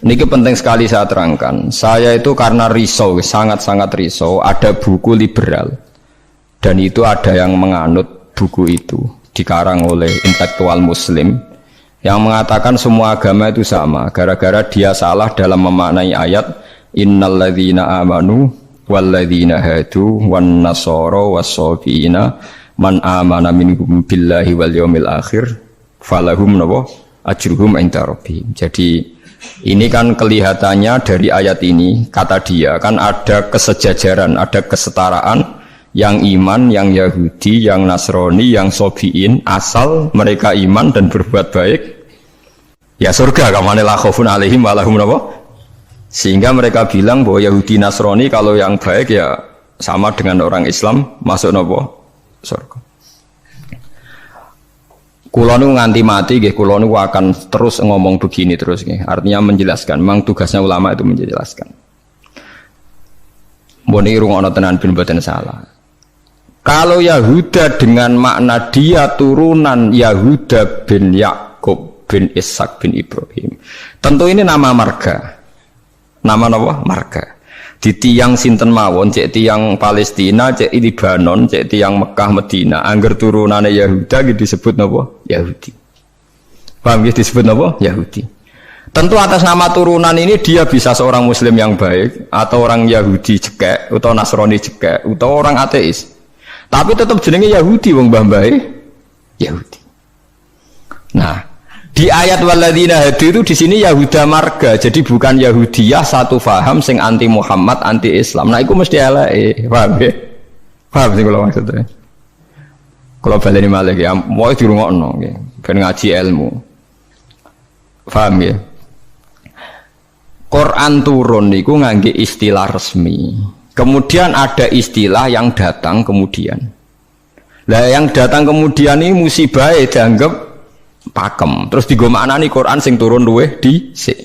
Niki penting sekali saya terangkan. Saya itu karena risau, sangat-sangat risau. Ada buku liberal dan itu ada yang menganut buku itu dikarang oleh intelektual Muslim yang mengatakan semua agama itu sama. Gara-gara dia salah dalam memaknai ayat innalladzina amanu walladzina hadu wan nasara was-sabiina man amana minhum billahi wal yaumil akhir falahum ajruhum inda rabbihim. Jadi ini kan kelihatannya dari ayat ini, kata dia kan ada kesejajaran, ada kesetaraan yang iman, yang Yahudi, yang Nasrani, yang Sobiin, asal mereka iman dan berbuat baik ya surga, kamane la khaufun alaihim wa lahum sehingga mereka bilang bahwa Yahudi Nasrani kalau yang baik ya sama dengan orang Islam masuk surga. Kulo nu nganti mati nggih, kulo nu akan terus ngomong begini terus nggih. Artinya menjelaskan, memang tugasnya ulama itu menjelaskan. Mbok niki rungokno tenan ben mboten salah. Kalau Yahuda dengan makna dia turunan Yahuda bin Yakub bin Ishak bin Ibrahim, tentu ini nama marga. Nama napa? Marga. Di tiang sinten mawon, cek tiang Palestina, cek Libanon, cek tiang Mekah Medina, angger turunane Yahuda gitu disebut napa? Yahudi. Paham gitu disebut napa? Yahudi. Tentu atas nama turunan ini dia bisa seorang Muslim yang baik atau orang Yahudi cekek atau Nasrani cekek atau orang ateis. Tapi tetap jenenge Yahudi wong mbah-mbahe Yahudi. Nah, di ayat walladzina hadu itu di sini Yahuda marga, jadi bukan Yahudiyah satu faham sing anti Muhammad, anti Islam. Nah, itu mesti eleke, paham ya? Paham sing kula maksudnya. Kalau baleni malih ya, mau dirungokno nggih, ben ngaji ilmu. Paham ya? Quran turun niku ngangge istilah resmi. Kemudian ada istilah yang datang kemudian. Lah yang datang kemudian ini musibah dianggap pakem. Terus digo maknani Quran sing turun luweh dhisik.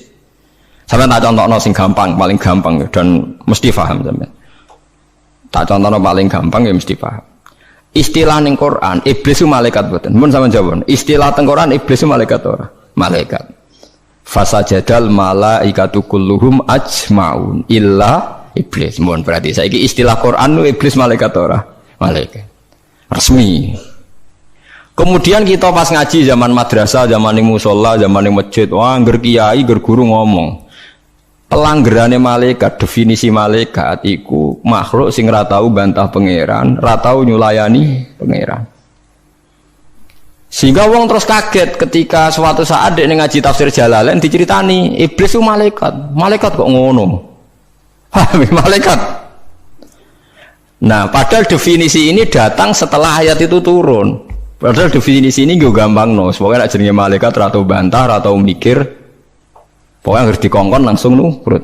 Sampeyan tak contohno sing gampang, paling gampang dan mesti paham sampeyan. Tak contohno paling gampang ya mesti paham. Istilah ning Quran, iblis itu malaikat mboten. Mun sampeyan jawab. Istilah teng Quran iblis itu malaikat ora? Malaikat. Fasajadal malaikatu kulluhum ajmaun illa iblis. Mohon berarti saiki istilah Quran itu iblis malaikat ora? Malaikat. Resmi. Kemudian kita pas ngaji zaman madrasah, zaman ning musala, zaman ning masjid, wah ngger kiai, ngger guru ngomong. Pelanggerane malaikat, definisi malaikat iku makhluk sing ra tau bantah pangeran, ra tau nyulayani pangeran. Sehingga wong terus kaget ketika suatu saat dia ngaji tafsir Jalalain diceritani iblis itu malaikat. Malaikat kok ngono? Malaikat. Nah, padahal definisi ini datang setelah ayat itu turun. Padahal definisi ini juga gampang no. Pokoknya nak jenenge malaikat atau bantah atau mikir, pokoknya harus dikongkon langsung nurut.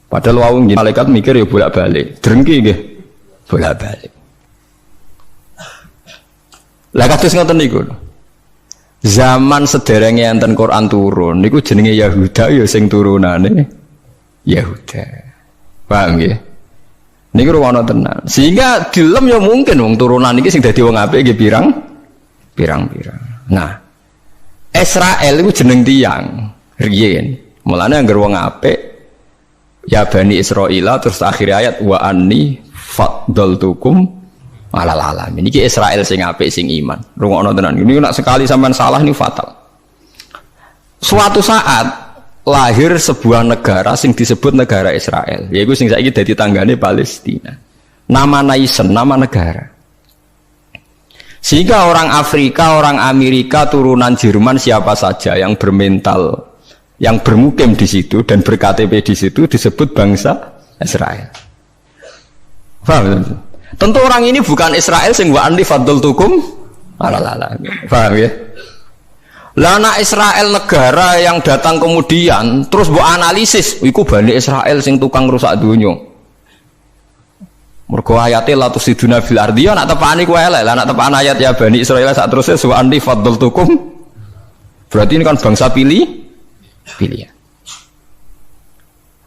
Padahal wong malaikat mikir ya bolak-balik, drengki nggih. Bolak-balik. Lah kados ngoten niku. Zaman sederenge enten Quran turun niku jenenge Yahuda ya sing turunane Yahuda. Paham nggih? Niku ruwono tenan. Sehingga dilem ya mungkin wong turunan iki sing dadi wong apik nggih pirang-pirang. Nah, Israel itu jeneng tiyang riyen. Mulane anggar wong apik ya Bani Israil terus akhir ayat wa anni faddaltukum alal alamin. Iki Israel sing apik sing iman. Rungokno tenan. Ini nek sekali sampean salah ini fatal. Suatu saat lahir sebuah negara sing disebut negara Israel. Yaiku sing saiki dadi tanggane Palestina. Nama nation, nama negara. Sehingga orang Afrika, orang Amerika, turunan Jerman siapa saja yang bermental, yang bermukim di situ dan ber-KTP di situ disebut bangsa Israel. Paham? Tentu orang ini bukan Israel sing wa anni faddaltukum alala. Paham ya? Lah anak Israel negara yang datang kemudian terus mbok analisis, iku Bani Israel sing tukang rusak donya. Mergo ayate la tusiduna fil ardi ya nak tepani ku elek lah, nak tepan ayat ya Bani Israil sak terusé wa anni faddaltukum. Berarti ini kan bangsa pilihan.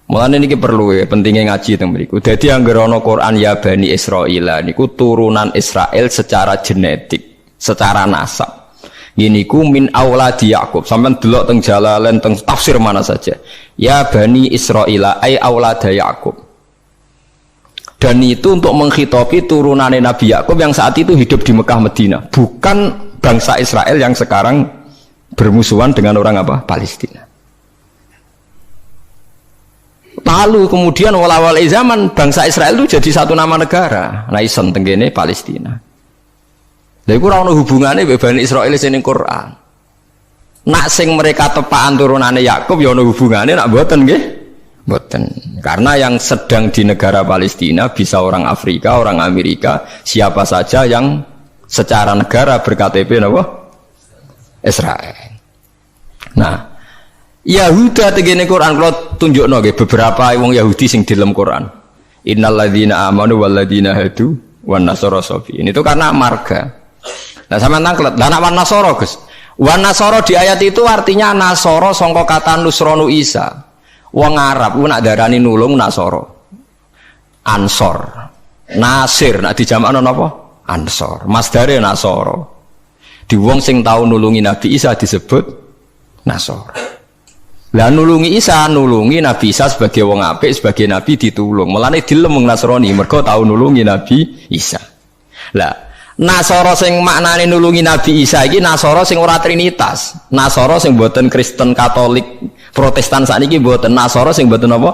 Mulane niki perlu ya pentingnya ngaji teng mriku. Dadi anggere ana Quran ya Bani Israil niku turunan Israel secara genetik, secara nasab. Gini ku min auladi Yakub. Sampeyan delok teng Jalalain teng tafsir mana saja. Ya bani Israila ai aulada Yakub. Dan itu untuk menghitopi turunannya Nabi Yakub yang saat itu hidup di Mekah Medina, bukan bangsa Israel yang sekarang bermusuhan dengan orang apa? Palestina. Lalu kemudian wala-wala zaman bangsa Israel itu jadi satu nama negara. Nah isen tenggene Palestina. Lha iku ora ono hubungane mbek Bani Israil sing ning Quran. Nak sing mereka tepaan turunane Yakub ya ono hubungane, nak mboten nggih? Mboten. Karena yang sedang di negara Palestina bisa orang Afrika, orang Amerika, siapa saja yang secara negara berKTP napa? Israel. Nah, Yahuda tegene Quran kalau tunjukno nggih beberapa wong Yahudi sing di dalam Quran. Innal ladzina amanu wal ladzina hadu wan nasara sabiin. Itu karena marga. Nah sama nangklet. Lah wan nasara, Gus. Wan nasara di ayat itu artinya nasara sangka kata nusronu Isa. Wong Arab ku nak darani nulung nasara. Ansor. Nasir nak dijamakno napa? Ansor. Masdare nasara. Di wong sing tau nulungi Nabi Isa disebut nasara. Lah nulungi Isa, nulungi Nabi Isa sebagai wong apik, sebagai nabi ditulung. Mulane dilem wong Nasrani mergo tau nulungi Nabi Isa. Lah Nasara sing maknane nulungi Nabi Isa iki Nasara sing ora trinitas. Nasara sing mboten Kristen Katolik Protestan sakniki mboten. Nasara sing mboten apa?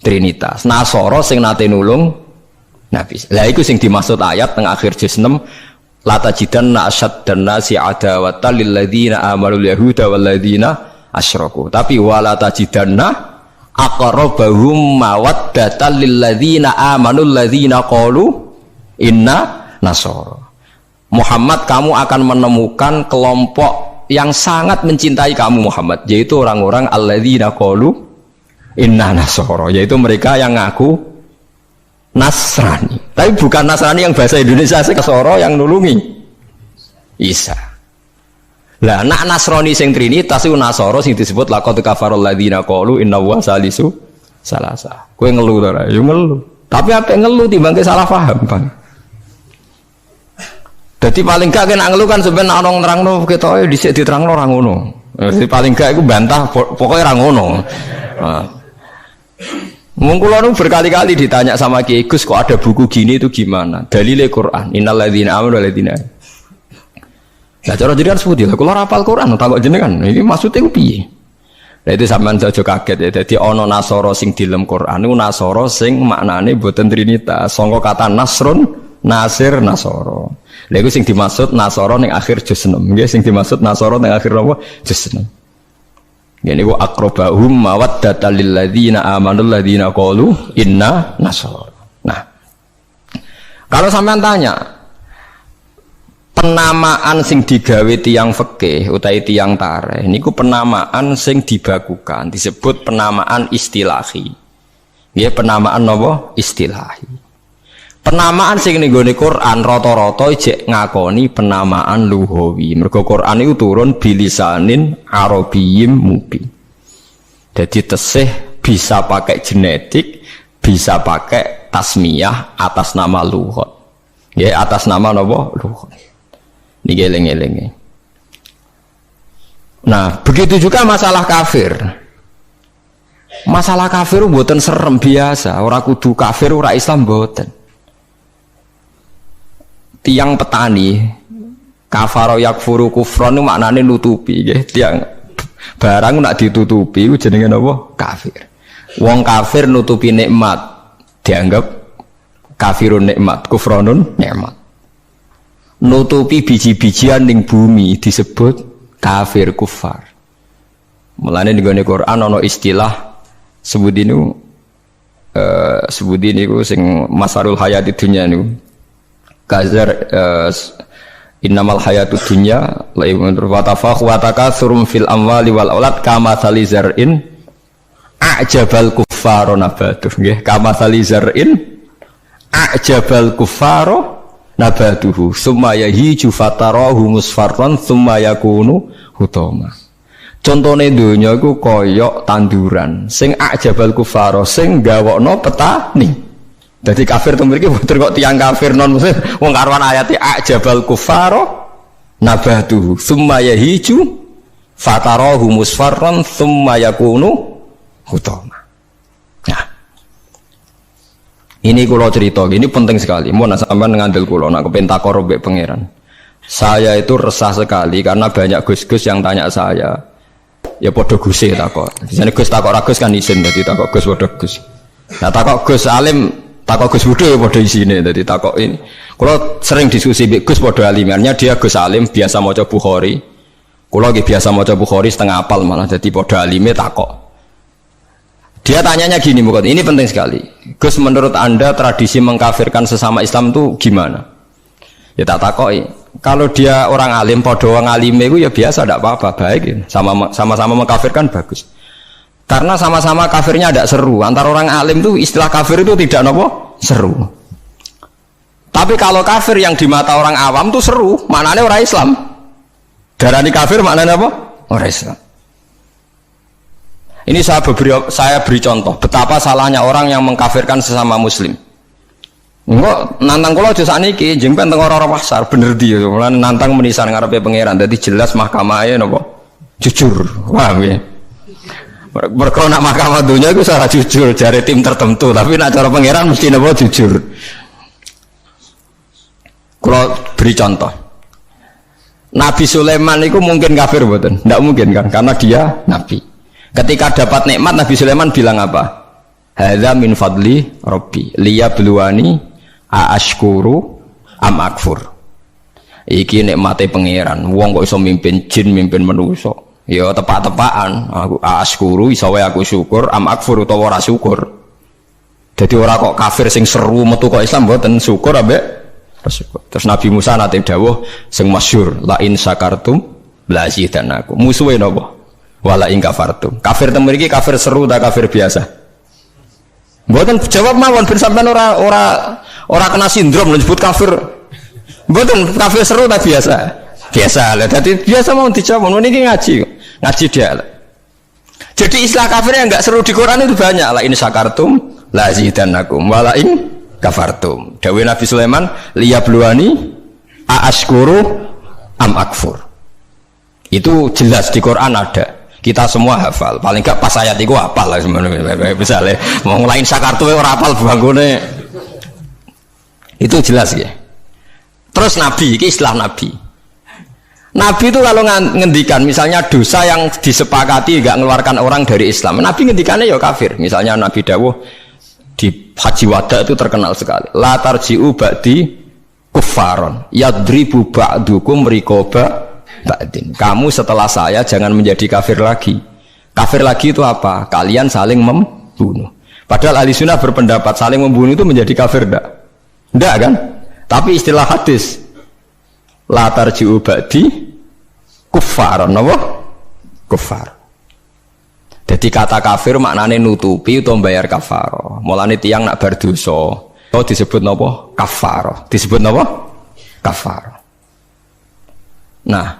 Trinitas. Nasara sing nate nulung Nabi Isa. Lah iku sing dimaksud ayat teng akhir juz 6 la tajidanna asyaddan nasi adawatan lil ladzina amanu yahuda wal ladzina asyraku. Tapi wala tajidanna aqrabahum mawaddatan lil ladzina amanu alladzina qalu inna nasara. Muhammad, kamu akan menemukan kelompok yang sangat mencintai kamu Muhammad, yaitu orang-orang alladzina qalu inna nasara, yaitu mereka yang ngaku Nasrani. Tapi bukan Nasrani yang bahasa Indonesia sekasoro yang nulungi Isa. Lah nak Nasrani sing trinitas iku Nasara sing disebut laqad kafarul ladzina qalu inna wa salisu salasa. Kowe ngelu to ora? Ya ngelu. Tapi apik ngelu timbang salah paham, Bang. Jadi paling gak kena ngelu kan sebenarnya orang nerangno ketoke dhisik diterangno ora ngono. Jadi paling gak iku bantah pokoknya ora ngono. Mung kula nu berkali-kali ditanya sama Kiai Gus kok ada buku gini itu gimana? Dalile Quran, innal ladzina amanu wal ladzina. Nah cara jenengan seputi lah, kalau rapal Quran, takut jenengan, ini maksudnya itu piye? Nah itu sampean aja kaget ya, jadi ono Nasara sing di dalam Quran, itu Nasara sing maknane boten trinitas, sangka kata Nasrun, Nasir, Nasara. Lha iku sing dimaksud Nasara ning akhir juz 6, nggih sing dimaksud Nasara ning akhir apa? Juz 6. Ngene iku aqrabahum mawaddatan lil ladzina amanu ladzina qalu inna nasara. Nah, kalau sampean tanya penamaan sing digawe tiyang fikih utawi tiyang tarikh niku penamaan sing dibakukan disebut penamaan istilahi. Nggih penamaan napa? Istilahi. Penamaan sing ning gone Quran rata-rata jek ngakoni penamaan lughawi. Mergo Quran iku turun bilisanin arabiyyin mubin. Jadi tesih bisa pakai genetik, bisa pakai tasmiyah atas nama lughat. Nggih atas nama napa? Lughat. Niki eling-elinge. Nah, begitu juga masalah kafir. Masalah kafir mboten serem biasa, ora kudu kafir ora Islam mboten. Tiang petani kafaro yakfuru kufron maknane nutupi nggih. Tiang barang nak ditutupi ku jenenge napa? Kafir. Wong kafir nutupi nikmat dianggap kafirun nikmat, kufronun nikmat. Nutupi biji-bijian ning bumi disebut kafir kufar. Mulane ning Quran ana istilah sebut niku sing masarul hayati dunya niku. Kazar innamal hayatud dunya laibun wa tafakhu wa takatsurum fil amwali wal aulad kama salizar'in a'jabal kuffara nabatuh nggih kama salizar'in a'jabal kuffara nabatuhu summa yahiju fatarahu musfarran summa yakunu hutama. Contone donya iku kaya tanduran sing a'jabal kuffara sing gawokno petani. Jadi kafir itu memiliki betul kok tiang kafir non muslim. Wong karuan ayatnya ajabal kufaro nabatuhu tsumma yahiju fatarahu musfarran tsumma yakunu hutama. Nah, ini kula cerita, ini penting sekali. Mun sampean ngandel kula nak kepen takor mbek pangeran. Saya itu resah sekali karena banyak gus-gus yang tanya saya. Ya padha guse takok. Biasane Gus takok ra Gus kan isin, dadi takok Gus padha Gus. Nah takok Gus alim, takok Gus Budhe ya padha isine, dadi takok ini. Kula sering diskusi mbek Gus padha alimannya, dia Gus alim biasa maca Bukhari. Kula nggih biasa maca Bukhari setengah apal malah, dadi padha alime takok. Dia tanyanya gini, bukan ini penting sekali. Gus, menurut Anda tradisi mengkafirkan sesama Islam itu gimana? Ya tak takoki. Kalau dia orang alim, podo orang alim itu ya biasa, tidak apa-apa, baik ya. Sama-sama mengkafirkan bagus. Karena sama-sama kafirnya tidak seru. Antara orang alim itu istilah kafir itu tidak nopo seru. Tapi kalau kafir yang di mata orang awam itu seru, maknanya orang Islam. Darani kafir maknanya apa? Orang Islam. Ini saya beri contoh betapa salahnya orang yang mengkafirkan sesama Muslim. Enggak nantang kula aja sakniki njeng teng ora-ora pasar bener di mulane nantang menisan ngarepe pangeran dadi jelas mahkamahe napa jujur. Paham ya? Mergo nak mahkamah dunia iku salah jujur jare tim tertentu, tapi nak cara pangeran mesti napa jujur. Kula beri contoh. Nabi Sulaiman itu mungkin kafir mboten? Ndak mungkin kan karena dia nabi. Ketika dapat nikmat Nabi Sulaiman bilang apa? Hadza min fadli rabbi liyabluwani aashkuru am akfur. Iki nikmate pangeran. Wong kok iso mimpin jin, mimpin manusa. Ya tepak-tepakan. Aku aashkuru iso wae aku syukur, am akfur utawa ora syukur. Dadi ora kok kafir sing seru metu kok Islam mboten syukur ambek syukur. Terus Nabi Musa nate dawuh sing masyhur, la in syakartum la zidanakum. Musuhe napa? Wala in kafartum. Kafir teng mriki kafir seru ta kafir biasa? Mboten jawab mawon ben sampean ora kena sindrom menyebut kafir. Mboten kafir seru ta biasa? Biasa lah. Dadi biasa mau dijawab niki ngaji dia. Jadi istilah kafir yang enggak seru di Quran itu banyak. La in syakartum la zidanakum wala in kafartum. Dawuh Nabi Sulaiman liyabluwani aashkuru am akfur. Itu jelas di Quran ada. Kita semua hafal, paling enggak pas ayat itu hafal lah sebenarnya. Misalnya mau ngelain sakartu orang hafal bangunnya, itu jelas ya. Terus Nabi, ini istilah Nabi. Nabi itu kalau ngendikan, misalnya dosa yang disepakati enggak mengeluarkan orang dari Islam, Nabi ngendikannya ya kafir. Misalnya Nabi dawuh di Haji Wada itu terkenal sekali. La tarji'u ba'di kuffaron, yadribu ba'dukum riqaba ba'din. Kamu setelah saya jangan menjadi kafir lagi. Kafir lagi itu apa? Kalian saling membunuh. Padahal ahli sunnah berpendapat saling membunuh itu menjadi kafir enggak? Enggak kan? Tapi istilah hadis la tarji'u ba'di kuffar, apa? Kuffar. Jadi kata kafir maknanya nutupi atau bayar kafarah. Mulane tiyang nak berdosa itu disebut napa? Kafarah. Disebut napa? Kafarah. Nah,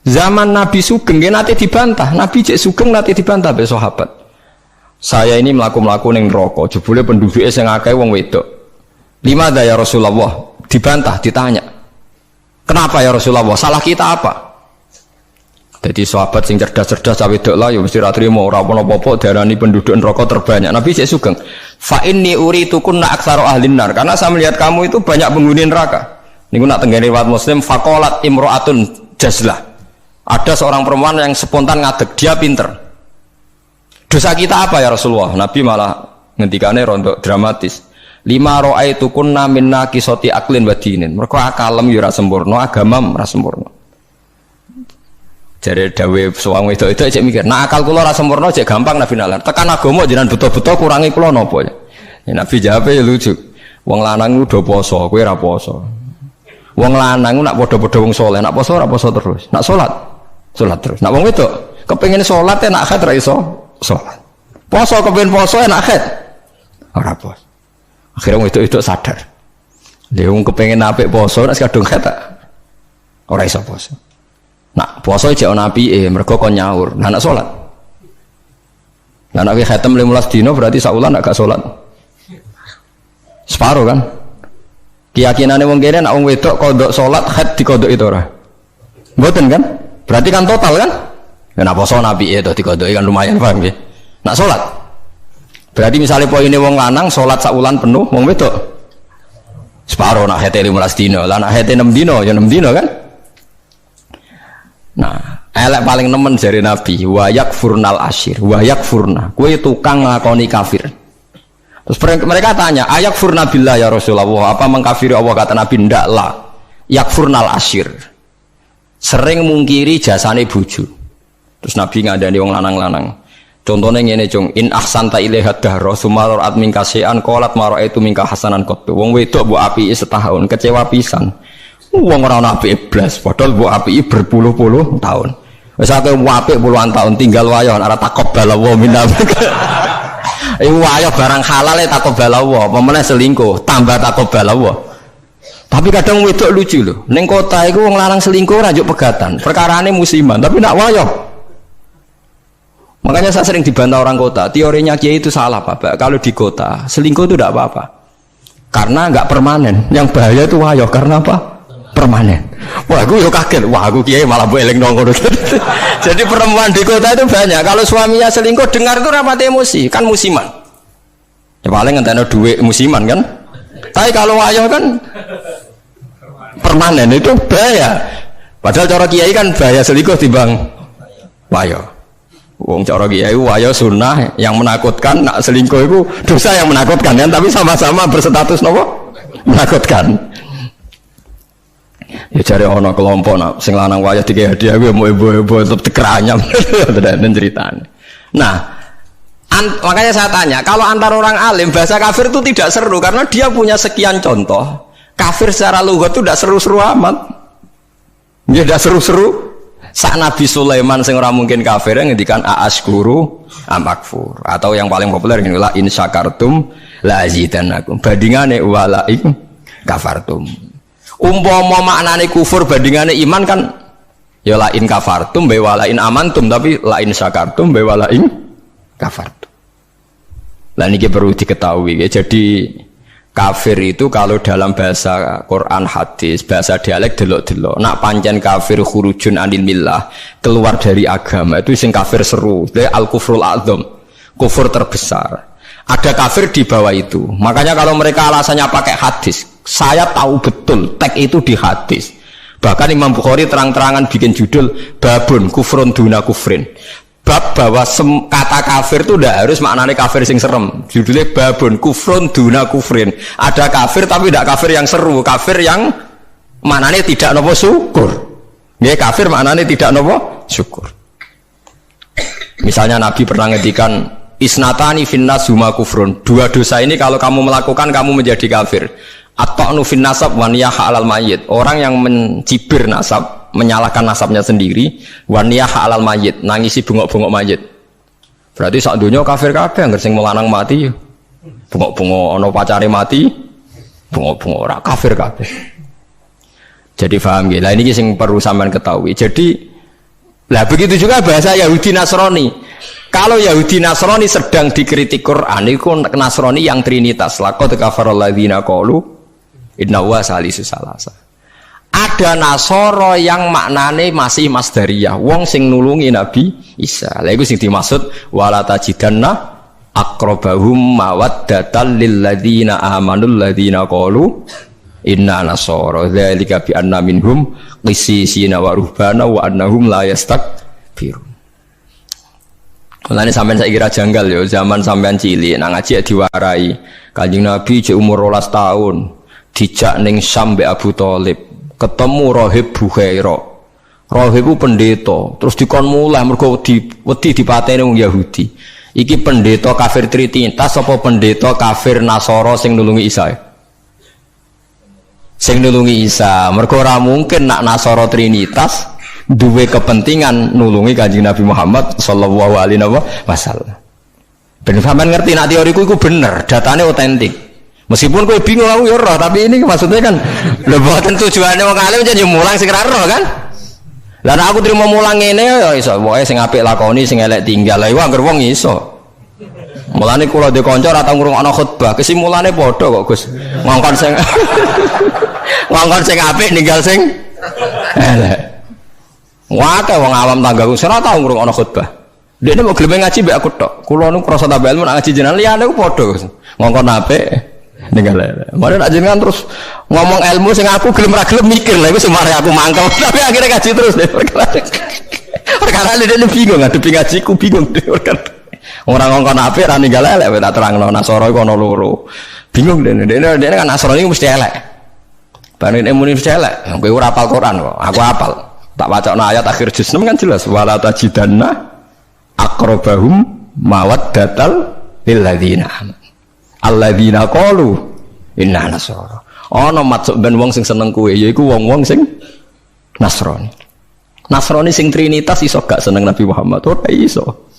zaman Nabi Sugeng nanti dibantah. Nabi cek Sugeng nanti dibantah be sahabat. Saya ini melaku-melaku ning neraka, jebule penduduknya sing akeh wong wedok. Limada ya Rasulullah? Dibantah, ditanya. Kenapa ya Rasulullah? Salah kita apa? Jadi sahabat sing cerdas-cerdas cawe wedok lah ya mesti ra trimo ora apa-apa diarani penduduk neraka terbanyak. Nabi cek Sugeng. Fa inni uritukunna aktsaru ahlin nar. Karena saya melihat kamu itu banyak penghuni neraka. Niku nak tenggene riwayat Muslim faqalat imra'atun jazlah. Ada seorang perempuan yang spontan ngadeg, dia pinter. Dosa kita apa ya Rasulullah? Nabi malah ngendikane rontok dramatis. Lima ra'aitukunna minna qisati aqlin wa dinin. Mergo akalem yo ora sempurna, agama ora sempurna. Jare dawe suwang wedok-wedok cek mikir, nah akal kula ora sempurna cek gampang Nabi nalar. Tekan agama jenengan betul-betul kurangi kula napa ya? Nabi jawab ya lucu. Wong lanang udah poso, kowe ora poso. Wong lanang nak padha-padha wong saleh, nak poso ora poso terus. Nak salat terus. Nak wong wedok kepengin salat enak khat ra iso salat. Poso kepengin poso enak khat ora poso. Akhirnya wong wedok sadar. Lha wong kepengin apik poso nek kadung khat ora iso poso. Nak poso jek ana apike mergo kon nyaur. Nah nak salat. Lah nek khatam 15 dina berarti saulan nak gak salat. Separo kan? Keyakinane wong kene nek wong wedok kodok salat haid dikodok itu ora. Mboten kan? Berarti kan total kan? Ya napa poso nabi itu dikodoki kan lumayan paham nggih. Nak salat. Berarti misalnya poine wong lanang salat sak wulan penuh, wong wedok separo nak haid 15 dina. Lah nak haid 6 dina ya 6 dina kan? Nah, elek paling nemen jare Nabi, wa yakfurnal asyir, wa yakfurna. Kowe tukang nglakoni kafir. Terus mereka tanya, ayak furna billah ya Rasulullah, apa mengkafiri Allah? Kata Nabi, ndak lah. Yakfurnal asyir, sering mungkiri jasane bojo. Terus Nabi ngadani wong lanang-lanang. Contohnya ngene cung, in ahsanta ilaiha dahra summa ra'at minka syai'an qalat ma ra'aitu minka hasanan qattu. Wong wedok mbok apiki setahun, kecewa pisan. Wong ora ana apike blas, padahal mbok apiki berpuluh-puluh tahun. Wis akeh apik puluhan tahun tinggal wayo ora taqabbal wa minna. Wayo barang halal taqabbal wa, apa meneh selingkuh tambah taqabbal wa. Tapi kadang wedok lucu lho. Ning kota iku wong lanang selingkuh ora njuk pegatan. Perkarane musiman, tapi nak wayo. Makanya saya sering dibantah orang kota, teorinya Kiai itu salah Pak. Kalau di kota, selingkuh itu tidak apa-apa. Karena nggak permanen. Yang bahaya itu wayo, karena apa? Permanen. Wah, aku kaget. Wah, aku Kiai malah boleh nongol. Jadi perempuan di kota itu banyak. Kalau suaminya selingkuh, dengar itu rapat emosi, kan musiman. Ya paling ngenteni duit musiman kan. Tapi kalau wayo kan permanen, itu bahaya. Padahal cara Kiai kan bahaya selingkuh timbang wayo. Wong cara kiai wayo sunnah yang menakutkan, nak selingkuh itu dosa yang menakutkan kan, tapi sama-sama berstatus nopo menakutkan. Ya cari ono kelompok nak sing lanang wayo dikei hadiah gue mau ibu-ibu tetep dikeranyam dan ceritanya. Nah, makanya saya tanya, kalau antar orang alim bahasa kafir itu tidak seru karena dia punya sekian contoh. Kafir secara lughat itu tidak seru-seru amat. Dia tidak seru-seru. Sak Nabi Sulaiman sing ora mungkin kafir ngendikan aaskuru amakfur, atau yang paling populer ngene la in syakartum la azidannakum, bandingane wala in kafartum. Umpama maknane kufur bandingane iman kan ya la in kafartum be wala in amantum, tapi la in syakartum be wala in kafartum. Lah niki perlu diketahui ya. Jadi kafir itu kalau dalam bahasa Quran hadis, bahasa dialek delok-delok. Nak pancen kafir khurujun anil millah, keluar dari agama, itu sing kafir seru. Dia al-kufrul a'dzam, kufur terbesar. Ada kafir di bawah itu. Makanya kalau mereka alasannya pakai hadis, saya tahu betul teks itu di hadis. Bahkan Imam Bukhari terang-terangan bikin judul babun kufrun duna kufrin. Bab bahwa kata kafir itu tidak harus maknanya kafir sing serem. Judulnya babun kufrun duna kufrin. Ada kafir tapi tidak kafir yang seru, kafir yang maknanya tidak nopo syukur. Ya kafir maknanya tidak nopo syukur. Misalnya Nabi pernah ngedikan isnatani finnas huma kufrun. Dua dosa ini kalau kamu melakukan kamu menjadi kafir. At-ta'nu fin nasab wa niyah alal mayyit. Orang yang mencibir nasab, menyalahkan nasabnya sendiri, wa niyah alal mayyit, nangisi bengok-bengok mayit. Berarti sak donya kafir kabeh anggere sing melanang mati. Bengok-bengok ana pacare mati, bengok-bengok ora kafir kabeh. Jadi paham nggih. Lah niki sing perlu sampean ketahui. Jadi lah begitu juga bahasa Yahudi Nasrani. Kalau Yahudi Nasrani sedang dikritik Quran, itu Nasrani yang trinitas. Laqad kafaral ladzina qalu inna huwa salisu salasa. Ada Nasoro yang maknane masih masdariyah, wong sing nulungi Nabi Isa. Lha iku sing dimaksud wala tajidanna aqrabahum mawaddatan lil ladzina amanul ladzina qalu inna nasara dzalika bi anna minhum qissisina wa ruhbana wa annahum la yastakbirun. Mulane sampean saiki kira janggal ya, zaman sampean cilik nang ngaji diwarai. Kanjeng Nabi cek umur 12 tahun, dijak ning Syam mbek Abu Thalib, ketemu Rahib Bukhaira. Rahib ku pendeta, terus dikon mulai mergo wedi dipateni wong Yahudi. Iki pendeta kafir trinitas apa pendeta kafir Nasara sing nulungi Isa? Sing nulungi Isa, mergo ora mungkin nak Nasara trinitas duwe kepentingan nulungi Kanjeng Nabi Muhammad sallallahu alaihi wasallam. Ben sampean ngerti nak teoriku iku bener, datane otentik. Meskipun kowe bingung aku ya roh, tapi ini maksudnya kan lho boten tujuane wong alim jan mulang sing ra roh kan. Lah nek aku trimo mulang ngene ya iso, pokoke sing apik lakoni, sing elek tinggal. Lah iku anggere wong iso. Mulane kula ndek kanca ora tau ngrungokno khutbah, kesimulane padha kok Gus. Ngongkon sing ngongkon sing apik ninggal sing elek. Wae wong awam tanggaku ora tau ngrungokno khutbah. Dekne mau gelem ngaji mbek aku tok. Kula nu krasa tambah ilmu nak ngaji jenengan liyane ku padha Gus. Ngongkon apik ninggal elek. Mare nak jenengan terus ngomong ilmu sing aku gelem ra gelem mikir lha iku semare aku mangkel. Tapi akhirnya ngaji terus deh. Perkara dia bingung ngadepi ngajiku bingung deh. Orang ngongkon apik ra ninggal elek tak terangno Nasara iku ana loro. Bingung dene kan Nasara iki mesti elek. Bareng muni mesti elek. Kowe ora hafal Quran kok. Aku hafal. Tak wacana ayat akhir juz 6 kan jelas wala tajidanna aqrabahum mawaddatal lil ladzina alladzina qalu inna nasara. Ana maksud ben wong sing seneng kowe yaiku wong-wong sing Nasrani. Nasrani sing trinitas iso gak seneng Nabi Muhammad ora iso.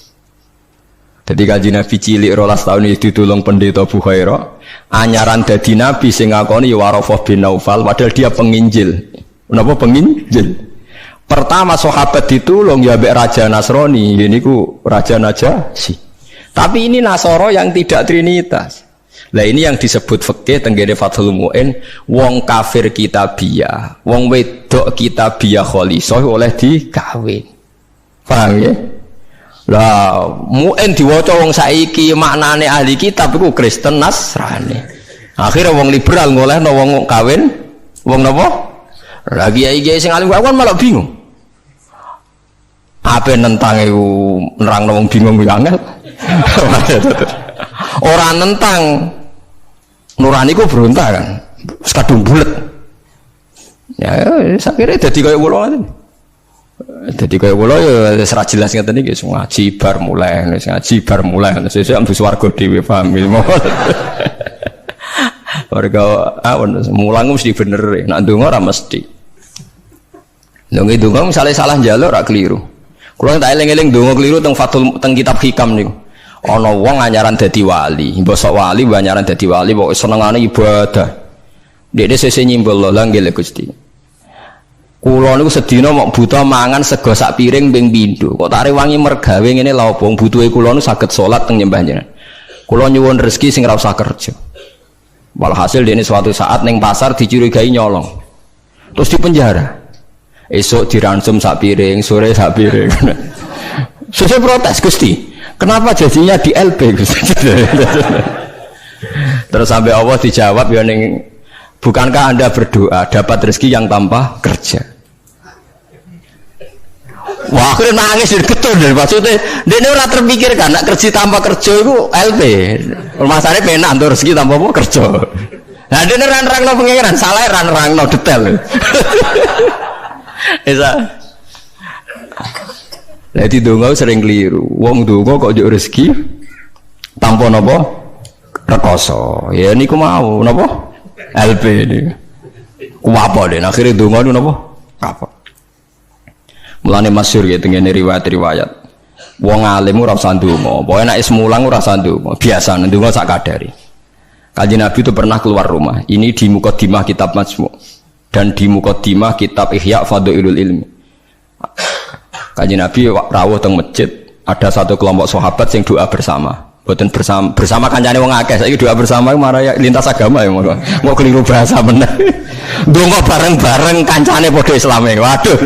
Jadi kaji Nabi cilik 12 tahun itu ditulung pendeta Bukhaira anyaran dadi Nabi sing ngakoni Warafah bin Naufal padahal dia penginjil. Kenapa penginjil? Pertama sahabat ditulung ya mbek Raja Nasrani, ini ku Raja Najasyi. Tapi ini Nasoro yang tidak trinitas. Lah ini yang disebut fikih tenggene Fathul Mu'in, wong kafir kitabiyah, wong wedok kitabiyah khalisah oleh dikawin. Paham ya? Lah Mu'in diwaca wong saiki maknane ahli kitab iku Kristen Nasrani. Akhirnya wong liberal ngolehno wong kawin wong napa? Lagi kiai sing alim kan malah bingung. Apa nentang iku nerangno wong bingung ku angel. Ora nentang nurani ku berontak kan. Wis kadung bulet. Ya sakire dadi kaya kula ngoten. Dadi kaya kula ya wis ra jelas ngeten iki ngaji bar mulai, ngaji bar mulai. Sesuk ambus warga dhewe paham. Warga awon mulang mesti bener. Nek ndonga ora mesti. Lho ndonga misale salah njaluk ora keliru. Kula tak eling-eling ndonga keliru teng Fathul teng kitab Hikam niku. Ana wong anyaran dadi wali, mbosok wali anyaran dadi wali kok senengane ibadah. Dekne sese nyimbol lho nggih Gusti. Kula niku sedina mok buta mangan sego sak piring ping pindho. Kok tak rewangi mergawe ngene lha opo butuhe kula niku saged salat teng nyembah jenengan. Kula nyuwun rezeki sing ora usah kerja. Walhasil dekne suatu saat ning pasar dicurigai nyolong. Terus dipenjara. Esok diransum sak piring, sore sak piring. Saya protes Gusti, kenapa jadinya di LP Gusti? Terus sampai Allah dijawab ya ning, bukankah Anda berdoa dapat rezeki yang tanpa kerja? Wah akhirnya nangis getun dari maksudnya dia ora terpikirkan nak kerja tanpa kerja itu LP. Masalahnya penak untuk rezeki tanpa apa kerja. Nah dia nerang-nerang pengiran salah nerang-nerang detail. Isa. Jadi donga sering keliru. Wong donga kok njuk rezeki tanpa napa? Rekoso. Ya niku mau napa? LP niku. Ku apa den akhire donga niku napa? Apa? Mulane masyhur ya tengene riwayat-riwayat. Wong alim ora usah ndonga. Pokoke nek semulang ora usah ndonga. Biasa ndonga sak kadare. Kanjeng Nabi itu pernah keluar rumah. Ini di Muqaddimah kitab Majmu'. Dan di Muqaddimah kitab Ihya Fadhailul Ilmi. Kanjeng Nabi rawuh teng masjid, ada satu kelompok sahabat yang doa bersama. Mboten bersama kancane wong akeh. Saiki doa bersama maraya lintas agama ya monggo. Mau keliru bahasa bener. Donga bareng-bareng kancane padha Islame. Waduh.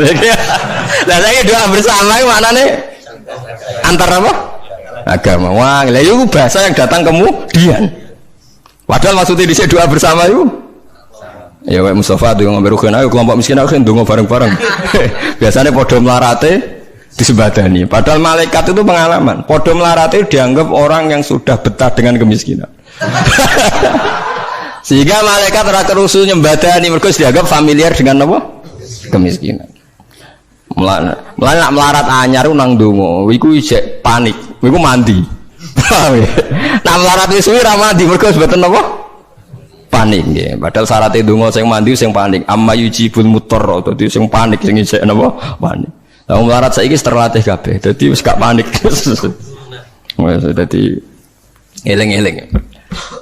Lah saiki doa bersama iki maknane antar apa? Agama. Wah, lha iku bahasa yang datang kemudian. Padahal maksudnya dhisik doa bersama itu ya Pak Mustafa donga ngombe rugen ayo kelompok miskin ayo donga bareng-bareng. Biasanya padha melarate disembadani. Padahal malaikat itu pengalaman. Padha melarate dianggap orang yang sudah betah dengan kemiskinan. Sehingga malaikat ora kerusu nyembadani mergo dianggap familiar dengan apa? Kemiskinan. Mulane nak melarat anyar nang donga, iku isih panik. Iku mandi. Nak melarat wis suwi ra mandi mergo mboten apa? Panik nggih. Padahal syaratnya donga sing mandi sing panik. Amma yujibul mutarra. Dadi sing panik sing isih napa? Panik. Lah melarat saiki terlatih kabeh. Dadi wis gak panik. Wes dadi eling-eling.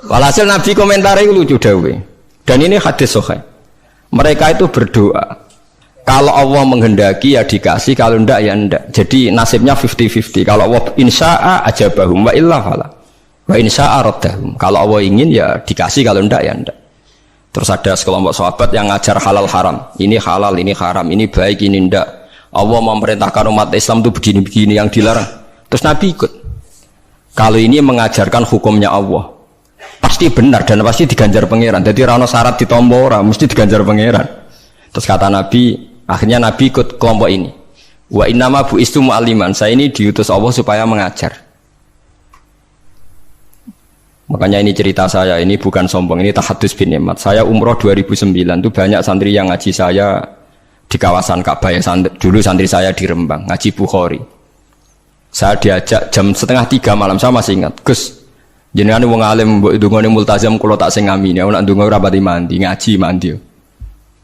Walhasil Nabi komentare iku lucu dawuhe. Dan ini hadis sahih. Mereka itu berdoa. Kalau Allah menghendaki ya dikasih, kalau ndak ya ndak. Jadi nasibnya 50-50. Kalau Allah insya'a ajabahum wa illa fala. Wa insya aradahum. Kalau Allah ingin ya dikasih, kalau ndak ya ndak. Terus ada sekelompok sahabat yang ngajar halal haram. Ini halal, ini haram, ini baik, ini ndak. Allah memerintahkan umat Islam itu begini-begini yang dilarang. Terus Nabi ikut. Kalau ini mengajarkan hukumnya Allah, pasti benar dan pasti diganjar pangeran. Jadi rano syarat ditompo ora, mesti diganjar pangeran. Terus kata Nabi, akhirnya Nabi ikut kelompok ini. Wa innama bu'istu mu'alliman. Saya ini diutus Allah supaya mengajar. Makanya ini cerita saya, ini bukan sombong, ini tahadus bin nikmat. Saya umroh 2009 itu banyak santri yang ngaji saya di kawasan Ka'bah ya, dulu santri saya di Rembang, ngaji Bukhari. Saya diajak jam 2:30 malam, saya masih ingat. Gus, jenengan wong alim mbok ndongane multazam kula tak sing ngami. Nek ndonga ora pati mandi, ngaji mandi.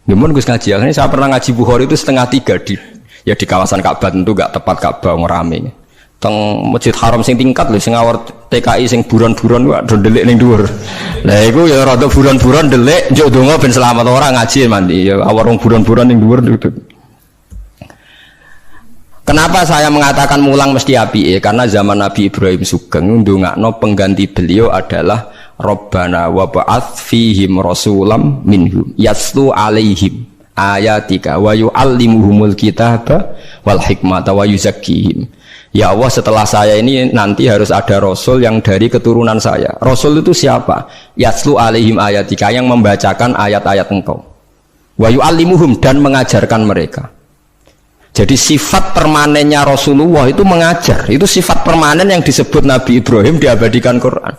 Ngemun Gus ngaji. Akhirnya saya pernah ngaji Bukhari itu 2:30 di kawasan Ka'bah, tentu enggak tepat Ka'bah rame. Teng Masjid Haram sing tingkat lho, sing awar TKI sing buron-buron wae do ndelik ning dhuwur. Lah iku ya rada buron-buron ndelik njuk ndonga ben selamat ora ngaji mandi. Ya awar wong buron-buron ning dhuwur. Kenapa saya mengatakan mulang mesti apike? Karena zaman Nabi Ibrahim Sugeng ndongakno pengganti beliau adalah Rabbana wa ba'ats fihim rasulam minhum yaslu alaihim ayatika wa yu'allimuhumul kitaba wal hikmata wa yuzakkihim. Ya Allah, setelah saya ini nanti harus ada rasul yang dari keturunan saya. Rasul itu siapa? Yaslu alaihim ayatika, yang membacakan ayat-ayat engkau. Wa yu'allimuhum, dan mengajarkan mereka. Jadi sifat permanennya Rasulullah itu mengajar. Itu sifat permanen yang disebut Nabi Ibrahim diabadikan Quran.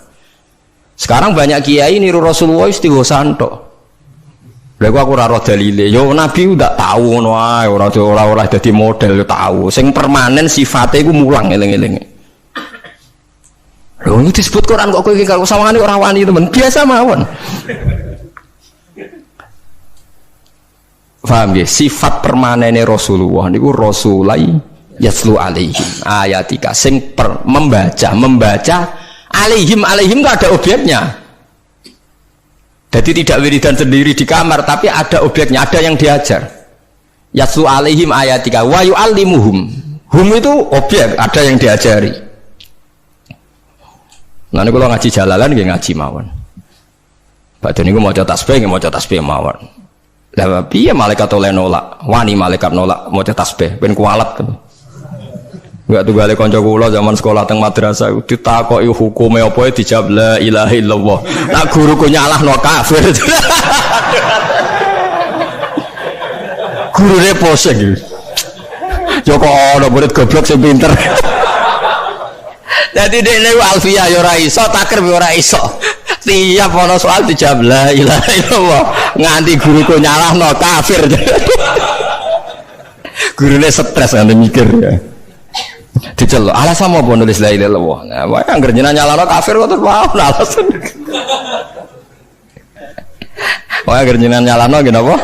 Sekarang banyak kiai niru Rasulullah istighosan tok. Lha aku ora roh dalile. Yo Nabi udah tahu ngono ae, ora dadi model yo tahu. Sing permanen sifate iku mulang eling-eling. Lho ini disebut Quran kok kowe iki karo sawangane ora wani temen. Biasa mawon. Paham ya? Sifat permanene Rasulullah niku rasulai yaslu alaihim ayatika, sing membaca alaihim gak ada objeknya. Jadi tidak wiridan sendiri di kamar, tapi ada objeknya, ada yang diajar. Yaslu alaihim ayatika wa yu'allimuhum. Hum itu objek, ada yang diajari. Nah ini kalau ngaji jalalan nggih ngaji mawon. Badhe niku maca tasbih mawon. Lah piye malaikat oleh nolak? Wani malaikat nolak maca tasbih ben kualat. Enggak tunggale kanca kula zaman sekolah teng madrasah ditakoki hukume apa dijawab la ilaha illallah. Nak guruku nyalahno kafir. Gurune poseng iki. Yo kok ana murid goblok sing pinter. Dadi dekne alfiyah yo ora iso, takrib yo ora iso. Tiap ana soal dijawab la ilaha illallah. Nganti guruku nyalahno kafir. Gurune stres nganti mikir ya. Dicelok alasan apa nulis la ilaha illallah. Nah, wae anggere jenengan nyalahno kafir kok terus wae alasan. Wae anggere jenengan nyalahno nggih napa?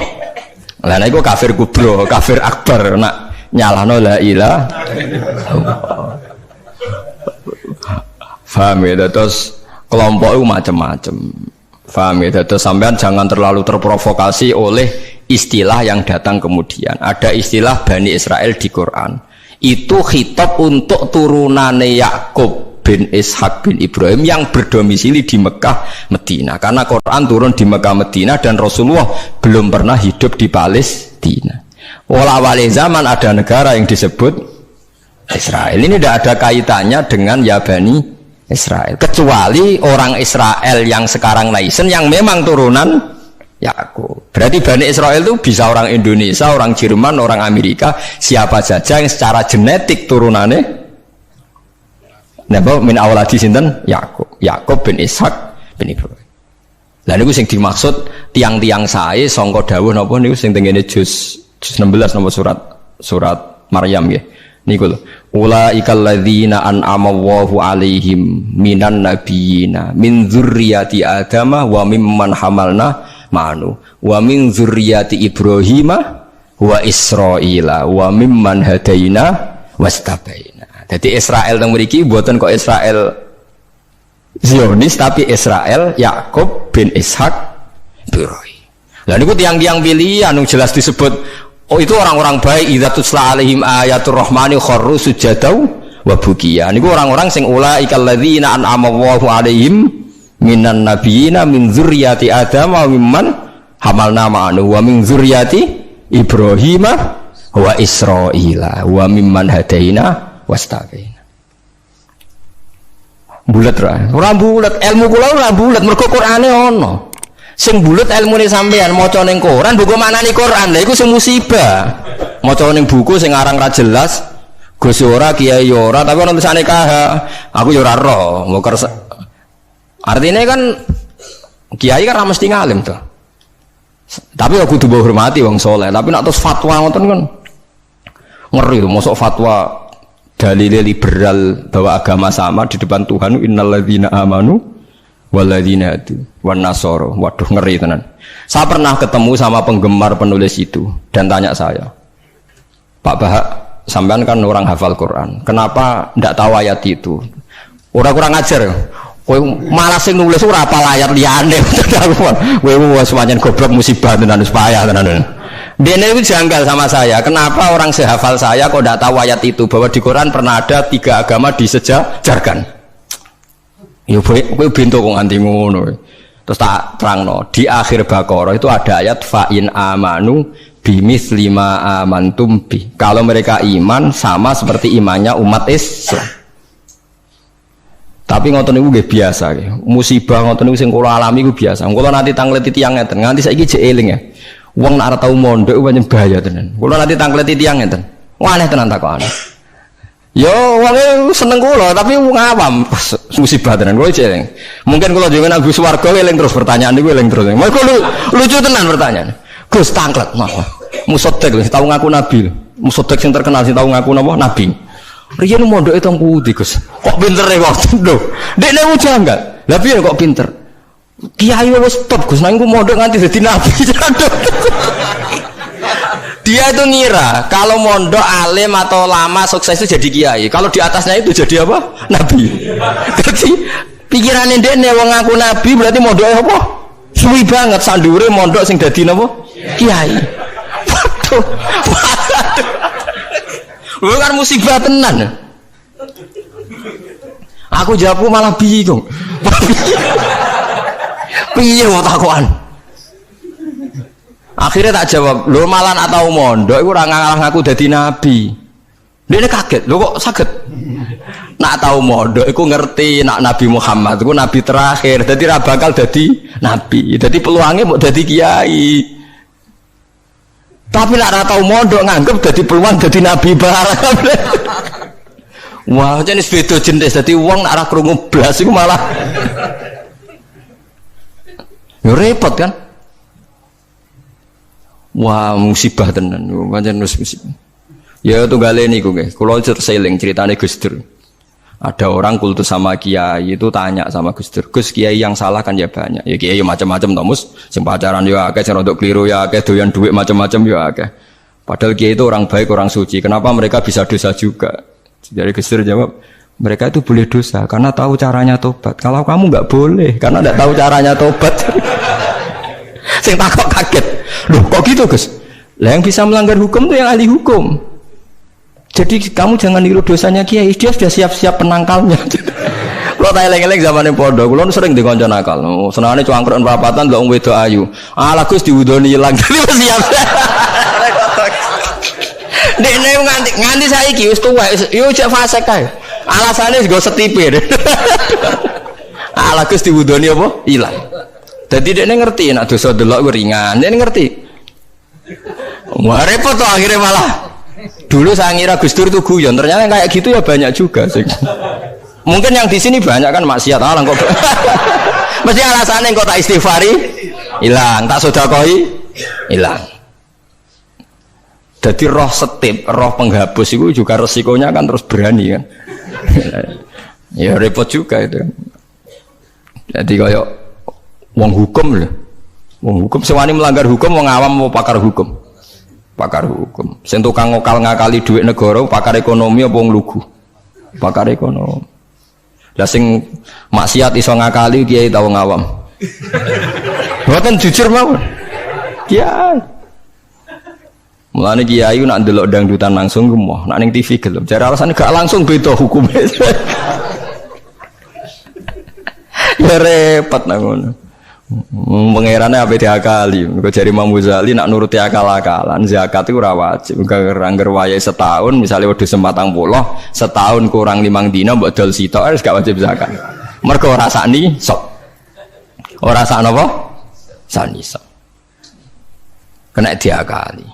Lah nek iku kafir kubro, kafir akbar nak nyalahno la ilaha. Paham ya, terus kelompok itu macam-macam. Paham ya, terus sampean jangan terlalu terprovokasi oleh istilah yang datang kemudian. Ada istilah Bani Israel di Quran. Itu khitab untuk turunane Yakub bin Ishak bin Ibrahim yang berdomisili di Mekah, Medina. Karena Quran turun di Mekah, Medina dan Rasulullah belum pernah hidup di Palestina. Awal-awal zaman ada negara yang disebut Israel. Ini tidak ada kaitannya dengan ya Bani Israel. Kecuali orang Israel yang sekarang naisen yang memang turunan Yakub. Berarti Bani Israel itu bisa orang Indonesia, orang Jerman, orang Amerika, siapa saja yang secara genetik turunannya napa min awladi sinten Yakub bin Ishak bin Ibrahim. Lah niku sing dimaksud tiang-tiang sae sangka dawuh napa niku sing tengene juz 16 nomor surat Maryam nggih. Niku lho. Ulaikal ladzina an'ama Allahu 'alaihim minan nabiyina min dzurriyyati Adama wa mimman hamalna ma'anu wa min dzurriyyati Ibrahim wa Israila wa mimman hadaina wastabaina. Jadi Israel teng mriki mboten kok Israel Zionis tapi Israel Yakub bin Ishak Ibrahim. Lah niku tiang-tiang pilihan anu jelas disebut oh itu orang-orang baik idza tusla alaihim ayatul rahmani kharru sujadau wa bukiya. Niku orang-orang sing ulaikal ladzina an'ama Allahu 'alaihim minan nabiyina min dzurriyyati Adam wa mimman hamalna ma'anu wa min dzurriyyati Ibrahim wa Israila wa mimman hadaina wastaqina. Bulet ora bulet, ilmu kula ora bulet mergo Qur'ane ono. Sing bulet ilmune sampean maca ning Quran buku maknani Quran. Lha iku sing musibah. Maca ning buku sing aran ra jelas, Gus ora kiai ora tapi ono tulisane KH. Aku ya ora roh, artinya kan kiai kan mesti ngalim tuh. Tapi aku kudu hormati wong soleh. Tapi nak terus fatwa ngoten kan ngeri tuh. Mosok fatwa dalil liberal bahwa agama sama di depan Tuhan. Innalladzina amanu walladzina hadu wan nasara. Waduh ngeri tenan. Saya pernah ketemu sama penggemar penulis itu dan tanya saya, Pak Bahak, sampean kan orang hafal Quran. Kenapa ndak tahu ayat itu? Ora kurang ajar. Kowe malah sing nulis ora apal ayat liyane. Kowe wis pancen goblok musibah tenan wis payah tenan. Dene itu janggal sama saya. Kenapa orang sehafal saya kok ndak tahu ayat itu bahwa di Quran pernah ada 3 agama disejajarkan. Ya kowe bento kok nganti ngono. Terus tak terangno, di akhir Baqarah itu ada ayat fa in amanu bimitsli ma amantum bi. Kalau mereka iman sama seperti imannya umat Islam. Tapi ngoten niku nggih biasa nggih. Musibah ngoten niku sing kula alami iku biasa. Kula nanti tangleti tiyang ngeten, nganti saiki jek eling ya. Wong nek ora tau mondok pancen bahaya tenan. Kula nanti tangleti tiyang ngeten. Wah aneh tenan takokane. Yo wong seneng kula tapi wong awam musibah tenan kula jek eling. Mungkin kula jenengan Agus Warga eling terus pertanyaan niku eling terus. Mergo lucu tenan pertanyaan. Gus tanglet napa? Musoddek lho tau ngaku nabi. Musoddek sing terkenal sing tau ngaku napa? Nabi. Riyen mondoke teng pundi, Gus? Kok pintere waktu lho. Dekne ujang enggak? Lah piye kok pinter? Kiai wis top, Gus. Nang iku mondok nganti dadi nabi. Dia itu ngira kalau mondok alim atau lama sukses itu jadi kiai. Kalau di atasnya itu jadi apa? Nabi. Jadi pikirannya dekne wong ngaku nabi berarti mondoknya apa? Suwi banget sandure mondok sing dadi napa? Kiai. Waduh. Bukan musibah tenan. Aku jawabku malah bingung. Piye wae takokan. Akhirnya tak jawab, lho malah nak tau mondok iku ora ngaku dadi nabi. Dene kaget, lho kok saged. Nak tau mondok iku ngerti nak Nabi Muhammad iku nabi terakhir, dadi ora bakal dadi nabi. Dadi peluangnya mau dadi kiai. Tapi nak ora tau mondok nganggep dadi peluang dadi nabi barang. Wah, jenis beda jenis. Dadi wong nak ora krungu blas iku malah yo repot kan? Wah, musibah tenan. Pancen musibah. Ya tunggale niku nggih. Kula seling ceritane Gus Dur. Ada orang kultus sama kiai itu tanya sama Gus Dur, Gus kiai yang salah kan ya banyak. Ya kiai macam-macam to, Mus. Sing pacaran ya akeh, sing rodok keliru ya akeh, doyan duit macam-macam ya akeh. Padahal kiai itu orang baik, orang suci. Kenapa mereka bisa dosa juga? Jadi Gus Dur jawab, mereka itu boleh dosa karena tahu caranya tobat. Kalau kamu nggak boleh karena nggak tahu caranya tobat. Sing takok kaget. Loh kok gitu Gus? Lah yang bisa melanggar hukum itu yang ahli hukum. Jadi kamu jangan niru dosanya kiai, dia sudah siap-siap penangkalnya. Kalau tak eleng-eleng zamannya podo, kalau sering dikonco nakal. Senangnya cuangkron perapatan, lo wedok ayu. Ala Gus diwudoni hilang, jadi siap. Dekne nganti saiki wis tuwek, yo cek fase kae. Alasane go setipir. Ala Gus diwudoni apa? Hilang. Dadi dekne ngerti nek dosa delok ku ringan. Dekne ngerti. Wah repot toh akhirnya malah. Dulu saya ngira Gus Dur itu guyon, ternyata kayak gitu ya banyak juga sih. Mungkin yang di sini banyak kan maksiat alang kok. Mesti alasannya kok tak istighfari hilang, tak sedekoi hilang. Jadi roh setip, roh penghapus itu juga resikonya kan terus berani kan. Ya repot juga itu. Jadi kayak wong hukum loh. Wong hukum sewani melanggar hukum, wong awam mau pakar hukum. Pakar hukum. Sing tukang ngakali duit negara, pakar ekonomi apa wong lugu? Pakar ekonomi. Lah sing maksiat iso ngakali kiai ta wong awam. Mboten jujur mawon. Kiai. Mulane kiai nak ndelok dangdutan langsung gemoh, nak ning TV gelem. Jare alasane gak langsung beda hukumnya. Ya repot nang ngono. Pangerane ape diakali. Mergo jare Imam Ghazali nak nuruti akal-akalan, zakat iku ora wajib. Angger wayahe setahun, misale wedhus 40, setahun kurang 5 dina mbok dol sitok wis gak wajib zakat. Mergo ora sakni sok. Ora sak napa? Sakni sok. Kena diakali.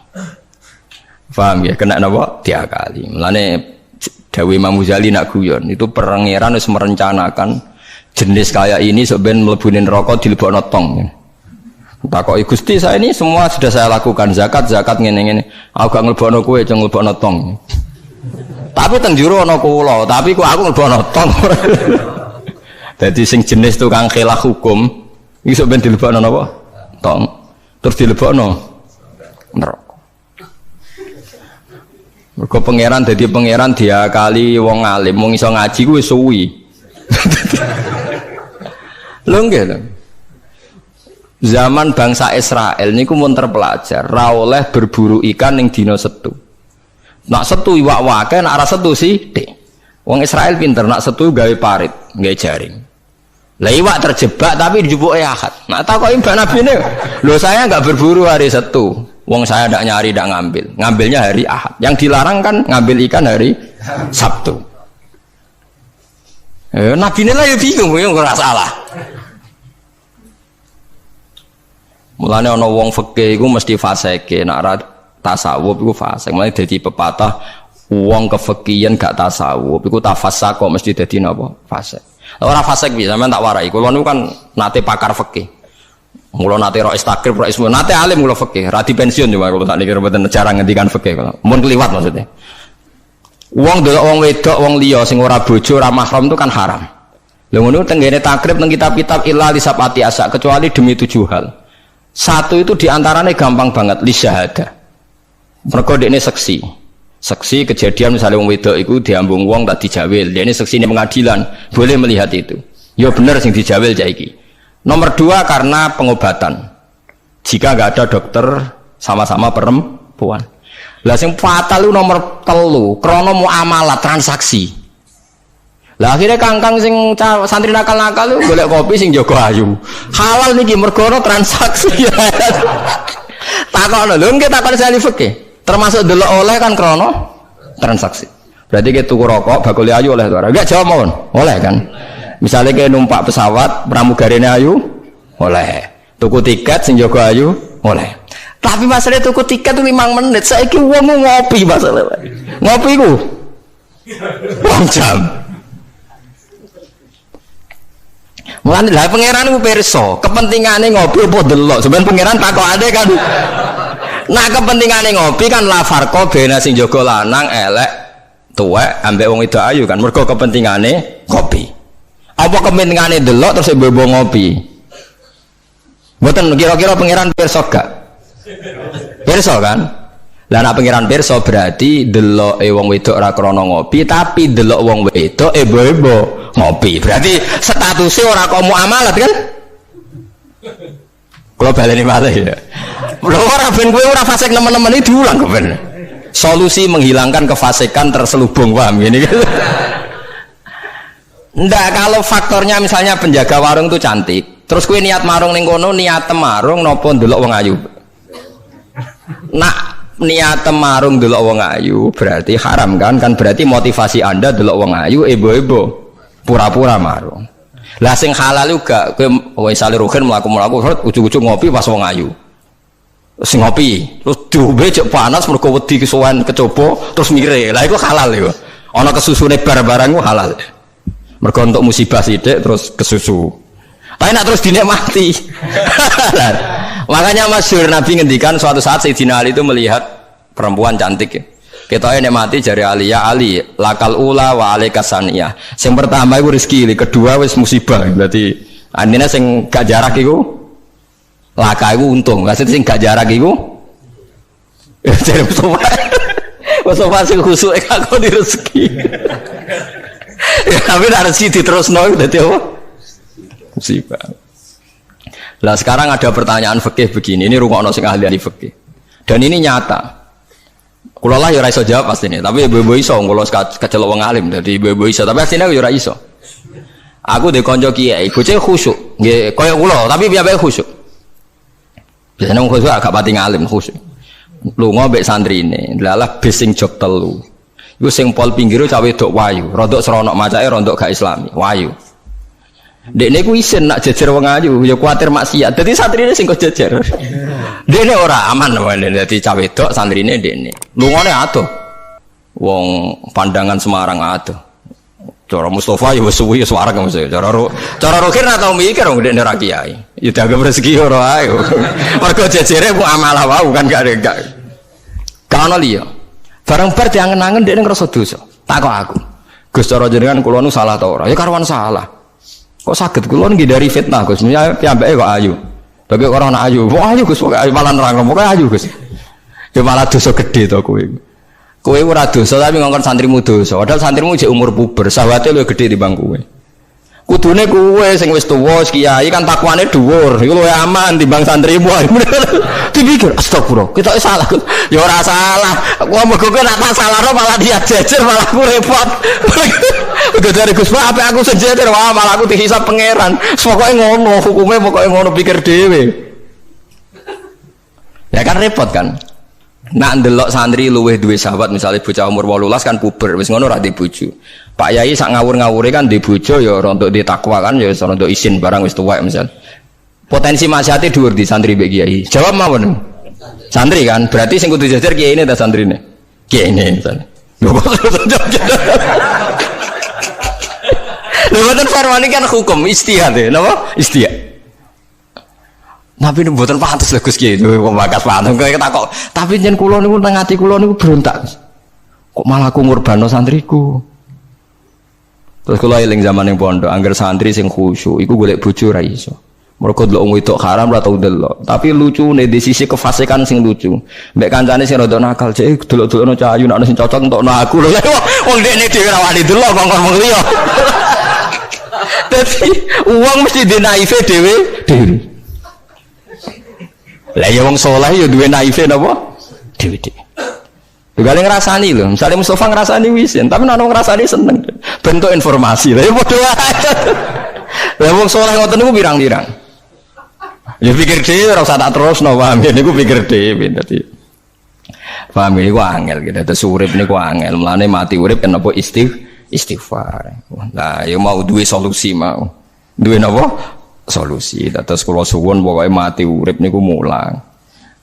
Paham ya, kena napa diakali. Mulane dawuh Imam Ghazali nak guyon itu pangeran wis merencanakan jenis kayak ini sebenarnya mlebu neraka dilebokno tong. Takoki Gusti, saya ini semua sudah saya lakukan, zakat ngene-ngene. Aku gak nglebokno kowe, ceng nglebokno tong. Tapi teng jero ana kula, tapi kok aku nglebokno tong. Dadi sing jenis tukang khilaf hukum iki sebenarnya dilebokno napa? Tong. Terus dilebokno neraka. Mergo pangeran dadi pangeran diakali wong alim, wong iso ngaji kuwi suwi. Lho nggih lho. Zaman bangsa Israel niku mun terpelajar, ra oleh berburu ikan ning dina Setu. Nak Setu iwak wake, nak ora Setu sithik. Wong Israel pinter, nak Setu gawe parit, gawe jaring. Lah iwak terjebak tapi dijupuke Ahad. Nak takoki Mbak Nabine, lho saya enggak berburu hari Setu. Wong saya ndak nyari, ndak ngambil. Ngambilnya hari Ahad. Yang dilarang kan ngambil ikan hari Sabtu. Nabi lah ya bingung, ora salah. Mulane ana wong fikih iku mesti fasike, nek ora tasawuf iku fasik. Mulane dadi pepatah wong kefikihan gak tasawuf iku tafassak kok mesti dadi napa? Fasik. Ora fasik piye sampean tak warai. Kulo niku kan nate pakar fikih. Mula nate ro istakrib ro ismu nate alim kula fikih, ra di pensiun coba kula tak niki mboten jarang ngendikan fikih kula. Mun kliwat maksudnya. Wong delok wong wedok wong liya sing ora bojo ora mahram itu kan haram. Lha ngono tenggene takrib nang kitab-kitab illa lisabati asa kecuali demi 7 hal. Satu itu diantaranya gampang banget li syahadah. Mergo dekne seksi. Seksi kejadian misalnya wong wedok iku diambung wong tak dijawil, dekne seksine pengadilan, boleh melihat itu. Ya bener sing dijawil cah iki. Nomor 2 karena pengobatan. Jika nggak ada dokter sama-sama perempuan. Lah sing fatal itu nomor 3 krana muamalah transaksi. Lah akhirnya kangkang sing santri nakal-nakal itu golek kopi sing jaga ayu. Halal niki mergo transaksi. Takokno lho nggih takon sali fikih. Termasuk delok oleh kan krana transaksi. Berarti ke tuku rokok bakul ayu oleh to ora? Enggak jawab mawon. Oleh kan? Misalnya kayak numpak pesawat pramugarine ayu oleh. Tuku tiket sing jaga ayu oleh. Tapi masalah tuku tiket itu 5 menit. Saiki wong ngopi masalah. Ngopi ku 2 jam. Mulane lha pangeran ku pirsa, kepentingane ngopi apa delok. Sampeyan pangeran takokane kan. Nah kepentingane ngopi kan la farqa bena sing jaga lanang elek tuwek ambek wong itu ayu kan. Mergo kepentingane kopi. Apa kepentingane delok terus mbok ngopi? Mboten kira-kira pangeran pirsa gak? Pirsa kan? Lah nek pangeran pirsa berarti deloke wong wedok ora krana ngopi, tapi delok wong wedok ebo-ebo ngopi. Berarti statusnya ora kok muamalat kan? Kalau baleni malih ya. Lho ora ben kowe ora fasik nemen-nemen iki diulang kok ben. Solusi menghilangkan kefasikan terselubung, paham gini gitu. Ndak kalau faktornya misalnya penjaga warung itu cantik, terus kowe niat marung ning kono, niat marung napa ndelok wong ayu. Nak niat marung ndelok wong ayu berarti haram kan? Kan berarti motivasi Anda ndelok wong ayu ebo-ebo pura-pura marung. Lah sing halal juga kowe misale rugen mlaku-mlaku ujug-ujug ngopi pas wong ayu. Sing ngopi terus diombe cek panas mergo wedi kesuwen kecoba terus mire. Lah iku halal iku. Ana kesusune bar-barang ku halal. Mergo untuk musibah sithik terus kesusu. Tapi nak terus dinikmati. Makanya masyhur Nabi ngendikan suatu saat Sayyidina Ali itu melihat perempuan cantik. Ketoke nikmati jari Ali, ya Ali, lakal ula wa alaika saniyah. Sing pertama iku rezeki, kedua wis musibah. Berarti andine sing gak jarak iku laka iku untung. Maksud sing gak jarak iku jare Mustafa sing khusuk kok di rezeki. Ya, tapi ada rezeki diterusno dadi apa? Musibah. Lah sekarang ada pertanyaan fikih begini, ini rungokno sing ahli fikih. Dan ini nyata. Kulo lah ya ora iso jawab pastine, tapi ibu-ibu iso kulo kecelok wong alim dadi ibu-ibu iso, tapi asline aku ya ora iso. Aku ndek kanca kiai, bocah khusyuk, nggih kaya kulo, tapi piyambake khusyuk. Biasane wong khusyuk agak pati ngalim khusyuk. Lunga mbek santrine, lalah bis sing jog telu. Iku sing pol pinggire cawe wedok wayu, rodok seronok macake rodok gak islami, wayu. Dekne ku isin nak jejer wong ayu, ya kuwatir maksiat. Dadi santrine sing kok jejer. Dekne ora aman wae dadi cawe wedok santrine dekne. Lungane adoh. Wong pandangan Semarang adoh. Cara Mustafa ya wis suwi suwareg mesti. Cara Rohir ora tau mikir wong dekne ra kiai. Ya dianggap rezeki ora ae. Mergo jejere ku amalah wae kan gak. Kana liya. Barang bar diangen-angen dekne ngrasa dosa. Takok aku. Gus cara jenengan kula nu salah ta ora? Ya karuan salah. Kok saged kula ngindari fitnah Gus. Piyambake kok ayu. Bagi orang anak ayu. Wah ayu Gus, pokoke malah nerang pokoke ayu Gus. Ya malah dosa gede to kowe. Kowe ora dosa tapi ngongkon santrimu dosa. Padahal santrimu jek umur puber, sawate luwih gede timbang kowe. Kudune kowe sing wis tuwa kiai kan takwane dhuwur. Iku luwih aman timbang santrimu. Dipikir astagfirullah, kita salah. Ya ora salah. Wong mergo kowe nek tak salahno malah dia jejer malah aku repot. Udah dari Gus Pak, apa aku sejajar, wah malah aku dihisap pangeran. Pokoknya ngono, hukumnya pokoknya ngono pikir dewe. Ya kan repot kan. Nak ndelok santri luweh duwe sahabat misalnya bocah umur 18 kan puber, wis ngono ra di bojo. Pak Yai sak ngawur-ngawure kan di bojo ya rontok di takwa kan ya rontok isin barang wis tuwek misal. Potensi maksiate dhuwur di santri mbek kiai. Jawab mawon. Santri kan, berarti sing kudu jajar kiai ini ta santrine. Kiai ini misalnya. Mboten farwani kan hukum istihad ya, napa? Istihad. Tapi mboten pantes lho Gus Kiai itu pembakas pantes kok takok. Tapi yen kula niku nang ati kula niku berontak. Kok malah aku ngurbano santriku. Terus kula eling zaman ning pondok, angger santri sing khusyuk iku golek bojo ra iso. Mergo delok wong wedok haram ora tau delok. Tapi lucune di sisi kefasikan sing lucu. Mbek kancane sing rada nakal, cek delok-delokno cah ayu nek ana sing cocok entokno aku lho. Wong dekne dhewe ra wani delok kok ngomong liya. Jadi uang mesti dinaife dewe. Lah ya wong saleh ya duwe naife napa? Dewe. Juga ngrasani lho, misalnya Mustafa ngrasani wisin, tapi nek ngrasani seneng. Bentuk informasi. Lah ya padha wae. Lah wong saleh ngoten niku pirang-pirang. Ya pikir dhewe ora usah tak terusno, paham ya niku pikir dhewe dadi. Paham niku angel gitu, terus urip niku angel. Mulane mati urip kenapa istighfar. Nah, ya mau duwe solusi mau. Duwe napa? Solusi. Terus kula suwun pokoke mati urip niku mulang.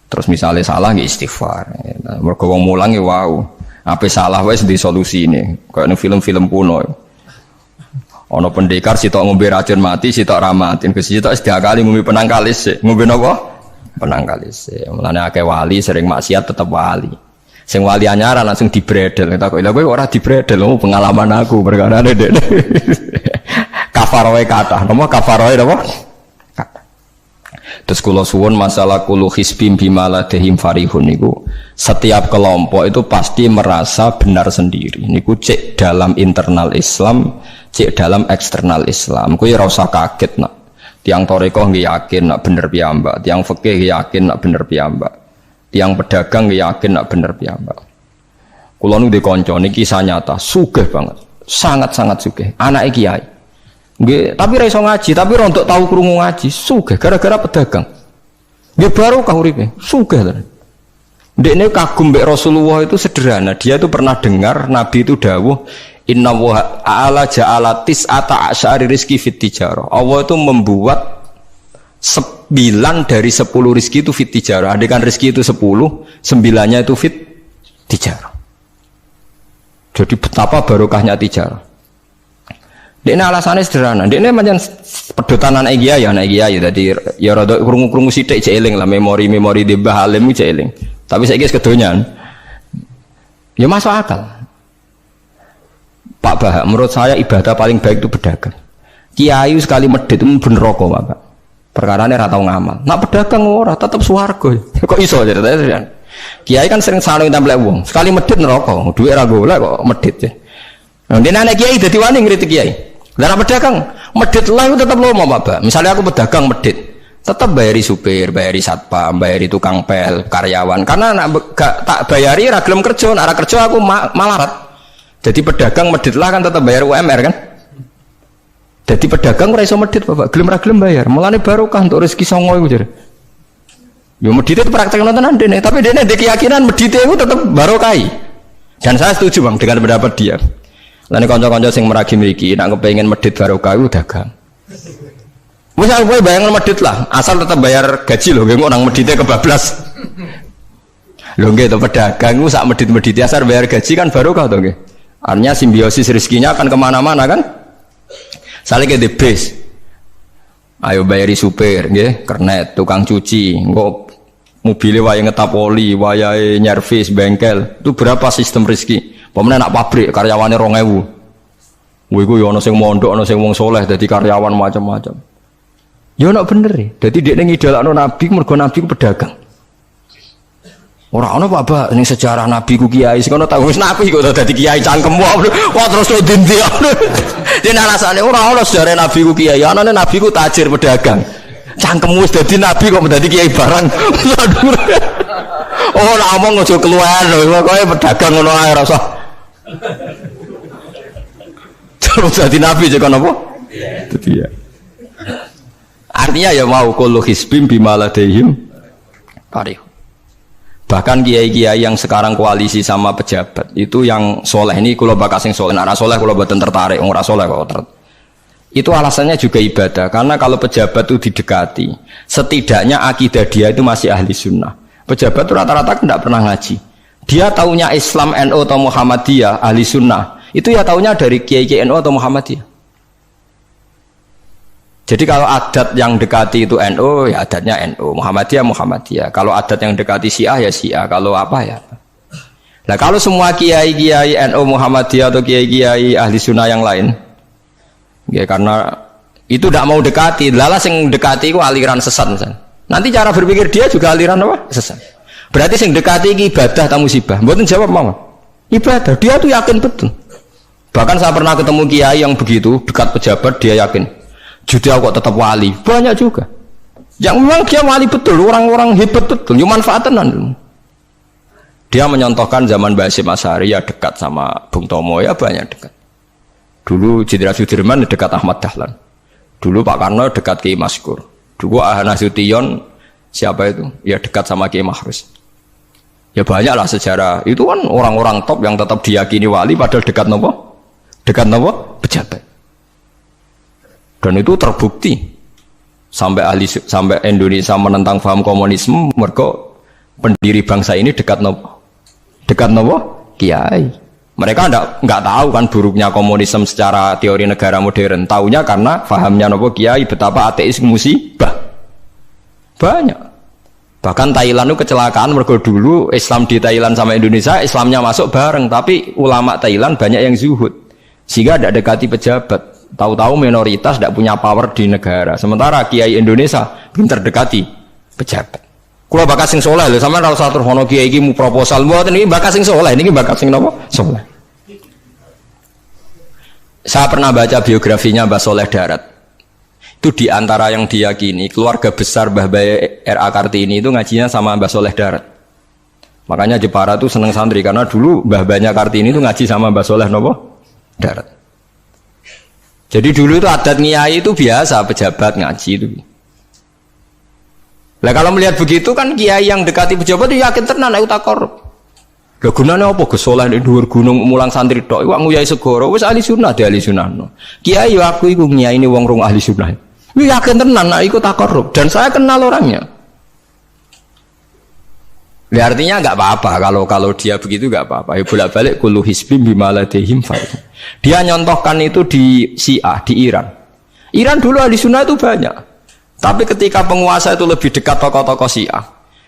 Terus misalnya salah nggih istighfar. Nah, mergo wong mulang ya wau. Ape salah wis di solusine. Kayak ning film-film kuno. Ana pendekar sitok ngombe racun mati, sitok ra mati. Sitok wis diakali ngombe penangkalis. Ngombe napa? Penangkalis. Mulane akeh wali sering maksiat tetep wali. Sing wali anyaran langsung dibredel. Tak kok lha kowe ora dibredel, pengalaman aku perkarane Dek. Kafaroe kathah. Napa kafaroe napa? Terus kula suwun masalah kulu hisbim bimaladehim farihun niku setiap kelompok itu pasti merasa benar sendiri. Niku cek dalam internal Islam, cek dalam eksternal Islam. Kuwi ora usah kaget nak. Tiang toreko nggih yakin nak bener piyambak, tiang fikih yakin nak bener piyambak. Tiang pedagang yakin nak bener piyambak. Kula nu di kanca niki kisah nyata, sugih banget. Sangat-sangat sugih. Anake kiai. Nggih, tapi ra iso ngaji, tapi rontok tahu krungu ngaji, sugih gara-gara pedagang. Nggih barokah uripe, sugih tenan. Ndekne kagum mbek Rasulullah itu sederhana. Dia itu pernah dengar Nabi itu dawuh, "Inna wa ta'ala ja'ala tis'ata asyari rizki fit tijarah." Allah itu membuat 9 dari 10 rizki itu fit tijarah. Andai kan rizki itu 10, 9-nya itu fit tijarah. Jadi betapa barokahnya tijarah. Dekne alasannya sederhana. Dekne pancen pedotan anak kiai dadi ya rada krungu-krungu sithik cek eling lah memori-memori di Mbah Halim cek eling. Tapi saiki wis kedonyan. Ya masuk akal. Pak Bah, menurut saya ibadah paling baik itu berdagang. Kiai sekali medhit itu ben neraka, Pak. Perkarane ora tau ngamal. Nak pedagang ora tetep swarga. Kok iso ceritane? Kiai kan sering saling templek wong. Sekali medhit neraka, dhuwit ra golek kok medhit ya. Nah, dene anak kiai dadi wani ngritik kiai. Lah pedagang medhit lah itu tetep lomo, Pak. Misalnya aku pedagang medhit. Tetap bayari supir, bayari satpam, bayari tukang pel, karyawan. Karena gak tak bayari ra gelem kerja, nek ra kerja aku malarat. Jadi pedagang medit lah kan tetap bayar UMR kan. Jadi pedagang ora iso medit Bapak, gelem ra gelem bayar. Mulane barokah untuk rezeki songo iku jare. Yo medit itu praktek tenan dene, tapi dene ndek keyakinan medit itu tetap barokah. Dan saya setuju Bang dengan pendapat dia. Lan kanca-kanca sing meragi mriki nek kepengin medit barokah iku dagang. Misal gue bayang medit lah, asal tetap bayar gaji loh, gue orang meditnya kebablas. Loh gitu pedagang, gue sak medit asal bayar gaji kan barokah tuh gue. Artinya simbiosis rezekinya akan kemana-mana kan? Saling ke the base. Ayo bayari supir, gue kernet, tukang cuci, gue mobilnya waya ngetapoli, waya nyervis, bengkel, itu berapa sistem rezeki? Pemenang nak pabrik karyawannya 2.000. Gue ono sing mondok, ono sing wong soleh, jadi karyawan macam-macam. Ya nak bener ya. Jadi dia ngidolakno Nabi, mergo Nabi ku pedagang. Ora ono apa ning sejarah Nabi ku kiai, sing ono tau wis Nabi kok dadi kiai cangkemmu. Wah terus lo dindi. Dene alasane ora ono sejarah Nabi ku kiai, anane Nabi ku tajir pedagang. Cangkemmu wis dadi Nabi kok dadi kiai barang. Oh ora omong aja keluar lho, pokoke pedagang ngono ae ora usah. Terus dadi Nabi jek ono apa? Dadi ya. Artinya ya mau kullu hisbim bima ladaihim farih. Bahkan kiai-kiai yang sekarang koalisi sama pejabat itu yang soleh, ini kula bakal sing soleh, nek ora soleh kula mboten tertarik, ora soleh kok. Itu alasannya juga ibadah, karena kalau pejabat itu didekati, setidaknya akidah dia itu masih ahli sunnah. Pejabat itu rata-rata tidak pernah ngaji. Dia taunya Islam NU atau Muhammadiyah ahli sunnah, itu ya taunya dari kiai-kiai NU atau Muhammadiyah. Jadi kalau adat yang dekati itu NU, ya adatnya NU, Muhammadiyah, Muhammadiyah. Kalau adat yang dekati Syiah, ya Syiah. Kalau apa ya. Nah kalau semua kiai-kiai NU, Muhammadiyah atau kiai-kiai ahli sunnah yang lain, ya karena itu tidak mau dekati, lala sing dekati itu aliran sesat misalnya. Nanti cara berpikir dia juga aliran apa? Sesat. Berarti sing dekati ini ibadah atau musibah? Mboten jawab mau. Ibadah. Dia tuh yakin betul. Bahkan saya pernah ketemu kiai yang begitu dekat pejabat, dia yakin. Jadi kok tetap wali, banyak juga. Yang memang dia wali betul, orang-orang hebat betul, cuma manfaatan. Dia menyontohkan zaman Mbah Hasyim Asy'ari ya dekat sama Bung Tomo ya banyak dekat. Dulu Jenderal Sudirman dekat Ahmad Dahlan. Dulu Pak Karno dekat Kiai Maskur. Dulu Ahana Sution siapa itu? Ya dekat sama Kiai Mahrus. Ya banyaklah sejarah. Itu kan orang-orang top yang tetap diyakini wali padahal dekat nopo? Dekat nopo? Pejabat. Dan itu terbukti sampai Indonesia menentang paham komunisme, mereka pendiri bangsa ini dekat nopo kiai. Mereka nggak tahu kan buruknya komunisme secara teori negara modern. Taunya karena pahamnya nopo kiai betapa ateis musibah banyak. Bahkan Thailand itu kecelakaan mereka dulu Islam di Thailand sama Indonesia Islamnya masuk bareng, tapi ulama Thailand banyak yang zuhud sehingga tidak dekati pejabat. Tahu-tahu minoritas tidak punya power di negara. Sementara kiai Indonesia belum terdekati pejabat. Kalau bakat sing soleh lho, sama kalau satu hono kiai iki mu proposal buat ini bakat sing soleh, ini bakat sing nopo? Soleh. Saya pernah baca biografinya Mbah Soleh Darat. Itu diantara yang diyakini keluarga besar Mbah Bae R.A. Kartini itu ngajinya sama Mbah Soleh Darat. Makanya Jepara itu seneng santri karena dulu Mbah Banyak Kartini itu ngaji sama Mbah Soleh nopo? Darat. Jadi dulu itu adat ngiyai itu biasa, pejabat ngaji itu. Lah kalau melihat begitu kan kiai yang dekati pejabat itu yakin tenan nek tak korup. Lah gunane apa Gus Soleh ning dhuwur gunung mulang santri tok, iku nguyai segoro wis ahli sunnah de ahli sunnah. Kiai yo aku iku ngiyaine wong rong ahli sunnah. Iku yakin tenan nek iku tak korup dan saya kenal orangnya. Ya artinya enggak apa-apa kalau dia begitu enggak apa-apa. Ya bolak-balik kullu hisbim bima ladaihim farih. Dia nyontohkan itu di Syiah, di Iran. Iran dulu ahli sunnah itu banyak. Tapi ketika penguasa itu lebih dekat tokoh-tokoh Syiah,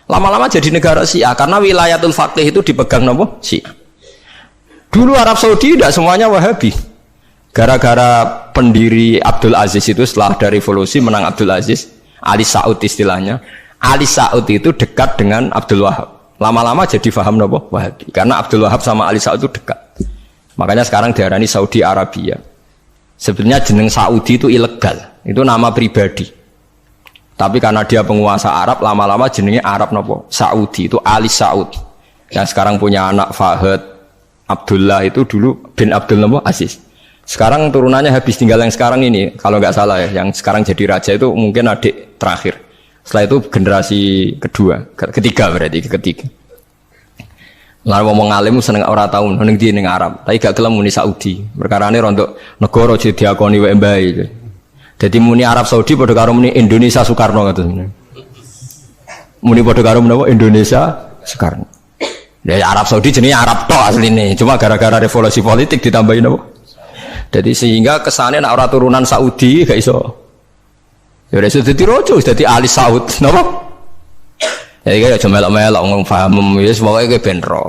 lama-lama jadi negara Syiah karena wilayatul faqih itu dipegang nopo Syiah. Dulu Arab Saudi tidak semuanya Wahabi. Gara-gara pendiri Abdul Aziz itu setelah ada revolusi menang Abdul Aziz, Ali Saud istilahnya. Ali Saud itu dekat dengan Abdul Wahab. Lama-lama jadi faham nopo Wahabi. Karena Abdul Wahab sama Ali Saud itu dekat. Makanya sekarang diarani Saudi Arabia. Sebenarnya jeneng Saudi itu ilegal. Itu nama pribadi. Tapi karena dia penguasa Arab, lama-lama jenenge Arab nopo? Saudi, itu Ali Saud. Yang sekarang punya anak Fahad Abdullah itu dulu bin Abdul nopo Aziz. Sekarang turunannya habis, tinggal yang sekarang ini, kalau nggak salah ya, yang sekarang jadi raja itu mungkin adik terakhir. Setelah itu generasi ketiga berarti ketiga. Lalu ngomong alim seneng ora tau ning ndi ning Arab, tapi gak gelem muni Saudi. Perkarane rontok negara jadi diakoni wae mbae. Dadi muni Arab Saudi padha karo muni Indonesia Soekarno ngoten. Muni padha karo menapa Indonesia Soekarno. Ya Arab Saudi jenenge Arab tok asline, cuma gara-gara revolusi politik ditambahin apa? Jadi sehingga kesane nek ora turunan Saudi gak iso. Ya iso dadi raja, dadi Ali Saud, napa? Ya iki aja melok-melok ngomong paham wis pokoke kowe ben ro.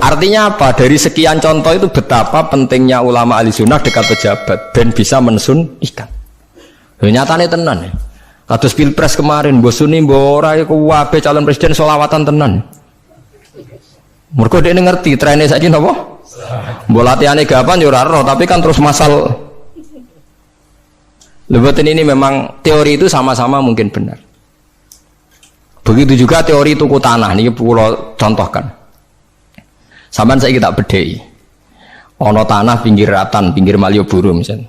Artinya apa? Dari sekian contoh itu betapa pentingnya ulama ahli sunnah dekat pejabat ben bisa mensunnikan. Ya nyatane tenan ya. Kados Pilpres kemarin mbok suni mbok ora iku wae calon presiden selawatan tenan. Mergo dekne ngerti trene saiki napa? Mbok latihane gapan yo ora ro, tapi kan terus masal. Lebatin ini memang teori itu sama-sama mungkin benar. Begitu juga teori tuku tanah ini pulau contohkan. Sampeyan saiki tak bedheki. Ana tanah pinggir Ratan, pinggir Malioboro misalnya.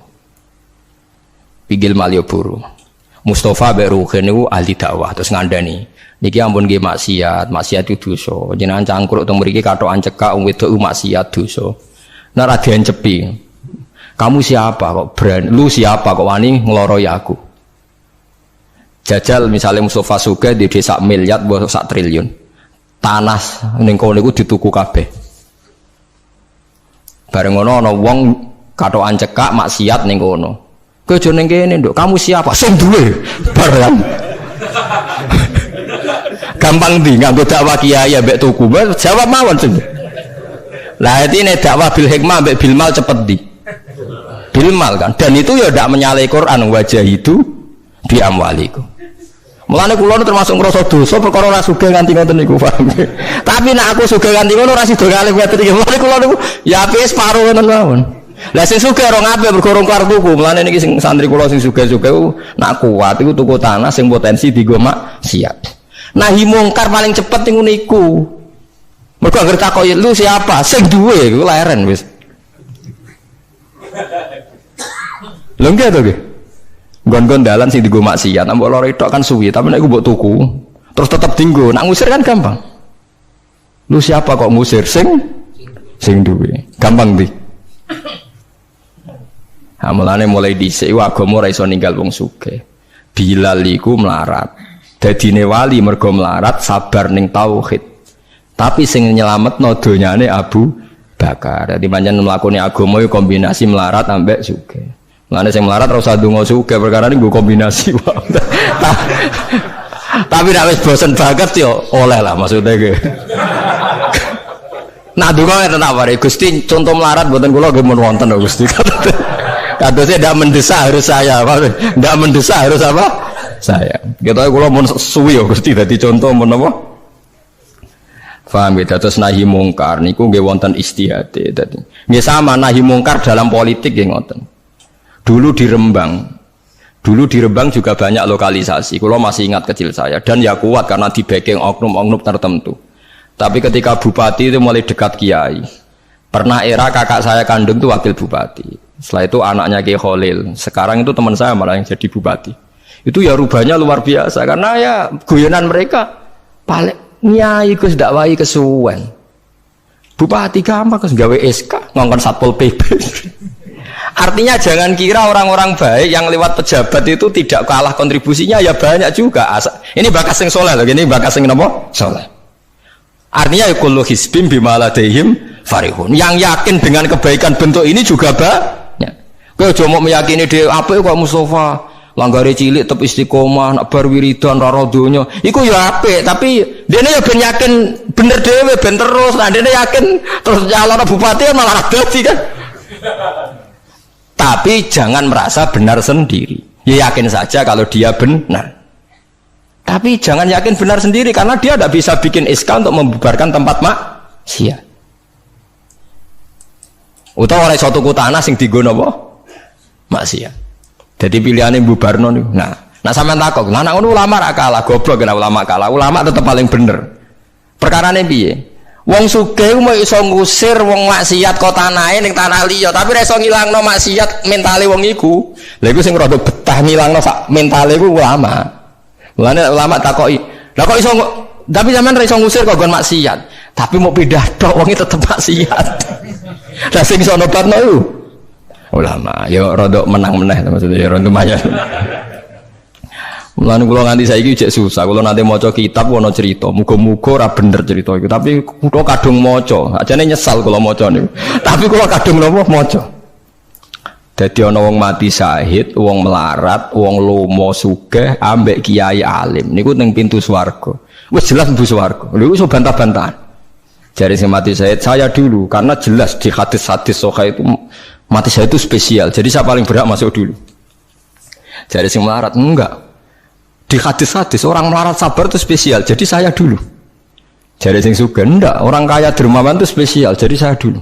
Pinggir Malioboro. Mustafa mbek Ruhin niku ahli dakwah terus ngandani. Niki ampun nggih maksiat itu dosa. Jenengan cangkruk teng mriki kathokan cekak wong wedok maksiat dosa. Nek ra diencepi. Kamu siapa kok berani? Lu siapa kok wani ngloroi aku? Jajal misalnya Mustafa Sugih di desa miliar buat sak triliun tanah ning kono niku dituku kabeh. Bareng ngono ana wong kathokan cekak maksiat ning kono. Kowe aja ning kene, Nduk. Kamu siapa? Sing duwe. Bareng. Gampang ndi nganggo dakwah kiai mbek tuku. Jawab mawon sing. Lah intine dakwah bil hikmah mbek bil mal cepet ndi? Bil mal kan. Dan itu ya ndak menyalahi Quran wajah itu di amwaliku. Mulane kula termasuk ngrasa dosa perkara ora sugih nganti ngoten niku, paham. Tapi nek aku sugih nganti ngono ora sida kalih ngoten iki. Mulane kula niku ya apik separo ngoten mawon. Lah sing sugih ora ngapik mergo ora kelar tuku. Mulane niki sing santri kula sing sugih-sugih nak kuat iku tuku tanah sing potensi dienggo maksiat. Nahi mungkar paling cepet niku. Mergo anggere takoki lu siapa? Sing duwe iku leren wis. Lho nggih to nggih. Gon-gon dalan sing dienggo maksiat, mbok loro tok kan suwi, tapi nek mbok tuku, terus tetep dienggo, nak ngusir kan gampang. Lu siapa kok ngusir sing duwe? Gampang ndi? Ha mulane mulai dhisik agama ora iso ninggal wong sugih. Bilal iku melarat. Dadine wali mergo melarat sabar ning tauhid. Tapi sing nyelametno donyane Abu Bakar. Dadi pancen mlakune agama iku kombinasi melarat ambek sugih. Mulane sing melarat ora usah ndonga sugih perkara niku kombinasi wae. Tapi nek wis bosen banget yo oleh lah maksudnya ge. Nah ndonga ngeten apa Gusti contoh melarat mboten kula nggih mun wonten Gusti. Kadosnya ndak mendesak harus saya, ndak mendesak harus apa? Saya. Kita kula mun suwi yo Gusti dadi contoh mun apa? Paham ya, terus nahi mungkar niku nggih wonten istihate dadi. Nggih sama nahi mungkar dalam politik nggih ngoten. Dulu di Rembang juga banyak lokalisasi. Kalau masih ingat kecil saya dan ya kuat karena di backing oknum-oknum tertentu. Tapi ketika bupati itu mulai dekat kiai. Pernah era kakak saya kandung itu wakil bupati. Setelah itu anaknya Kiai Khalil. Sekarang itu teman saya malah yang jadi bupati. Itu ya rubahnya luar biasa karena ya guyonan mereka paling nyai Gus dakwai kesuwen. Bupati gampang Gus gawe SK ngongkon Satpol PP. Artinya jangan kira orang-orang baik yang lewat pejabat itu tidak kalah kontribusinya, ya banyak juga. Ini bakas sing soleh loh, ini bakas sing nopo soleh. Artinya kullu hisbim bima ladaihim farihun. Yang yakin dengan kebaikan bentuk ini juga banyak. Kowe aja mau meyakini dhewe apik kok Mustafa, langgare cilik tetep istiqomah, nak bar wiridan ora donya. Iku ya apik, tapi dene ya ben yakin bener dhewe ben terus. Nah dene yakin terus calon bupati malah dadi kan. Tapi jangan merasa benar sendiri. Ya yakin saja kalau dia benar. Tapi jangan yakin benar sendiri karena dia tidak bisa bikin SK untuk membubarkan tempat maksiat. Utawa oleh suatu tanah sing dienggo napa? Maksiat. Jadi pilihannya bubarno niku. Nah, Nah sampean takok, lah nek ngono ulama ra kalah, goblok kena ulama kalah. Ulama tetep paling bener. Perkarane piye? Wong sugih mau iso ngusir wong maksiat kok tanahe ning tanah liya, tapi ra iso ngilangno maksiat mentale wong iku. Lha iku sing rada betah ngilangno sak mentale iku ulama. Mulane ulama takoki, "Lah kok iso tapi sampean ra iso ngusir kok gon maksiat, tapi mau pindah tok wong tetep maksiat." Lah sing iso nobatno iku ulama. Ya rada menang meneh maksudnya ya rada lumayan. Mulane kula nganti saiki jek susah, kula nate maca kitab ana cerita, muga-muga ora bener cerita iku, tapi kula kadung maca, ajane nyesal kula maca niku. Tapi kula kadung napa maca. Dadi ana wong mati syahid, wong melarat, wong lomo sugih ambek kiai alim niku ning pintu swarga. Wis jelas mlebu swarga. Lha iso bantah-bantahan. Jare sing mati syahid saya dulu karena jelas di hadis-hadis sahih itu mati syahid itu spesial. Jadi saya paling berhak masuk dulu. Jare sing melarat enggak. Di hadis-hadis orang melarat sabar itu spesial, jadi saya dulu. Jadi sing sugih ndak, orang kaya dermawan itu spesial, jadi saya dulu.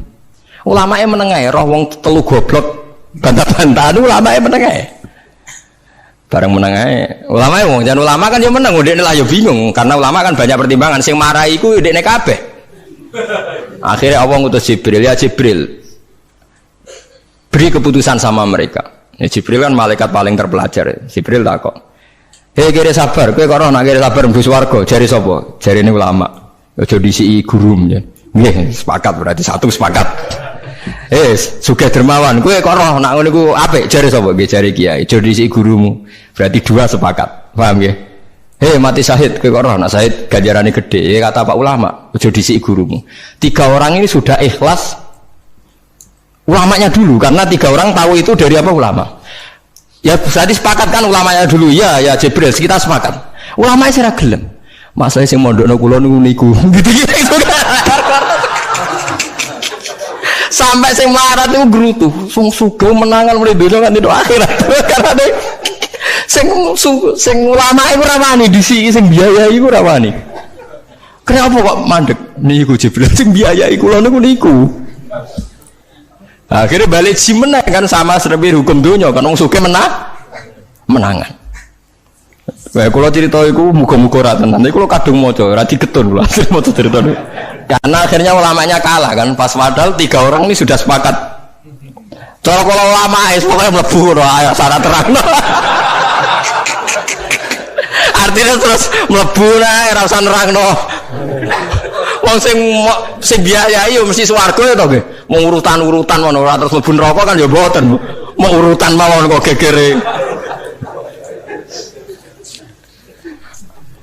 Ulama yang menengah, roh wong telu goblok bantah-bantahan ulama yang menengah. Bareng menengah, ulama yang jangan ulama kan dia menang, udah lah ya bingung karena ulama kan banyak pertimbangan. Sing marah iku udah kabeh. Akhirnya Allah ngutus Jibril, ya Jibril, beri keputusan sama mereka. Ya, Jibril kan malaikat paling terpelajar. Jibril takok. Hei kira sabar, kowe kok ora nak kira sabar mlebu swarga, jare sapa? Jarine ulama. Aja disiki guru ya. Nggih, sepakat berarti satu sepakat. Sugih dermawan, kowe kok ora nak ngono iku apik, jare sapa? Nggih jare kiai. Aja disiki gurumu. Berarti dua sepakat. Paham nggih? Mati syahid, kowe kok ora nak syahid ganjarane gede. Kata Pak ulama, aja disiki gurumu. 3 orang ini sudah ikhlas ulamanya dulu karena 3 orang tahu itu dari apa ulama. Ya berarti sepakat kan ulamanya dulu ya Jibril kita sepakat. Ulamanya sira gelem. Masalah sing mondokno kula niku gitu-gitu kan. Sampai sing melarat niku grutu, sing sugih menangan mulai donya kan itu akhirat. Karena sing ulama iku ora wani disiki sing biayai iku ora wani. Kenapa kok mandek niku Jibril sing biayai kula niku. Akhirnya balik si menang kan sama seperti hukum dunia kan wong sugih menangan. Kayak kalau cerita itu muga-muga ora tenan. Tapi kalau kadung maca ora digetun lho maca cerita itu. Karena akhirnya ulamanya kalah kan pas padahal 3 orang ini sudah sepakat. Cara kalau ulama pokoknya mlebu ora syarat terang. Artinya terus mlebu ora usah nerangno. Wong sing biayai yo mesti swarga ya to nggih. Mau urutan-urutan ngono ora terus mlebu neraka kan ya mboten. Mau urutan mawon kok gegere.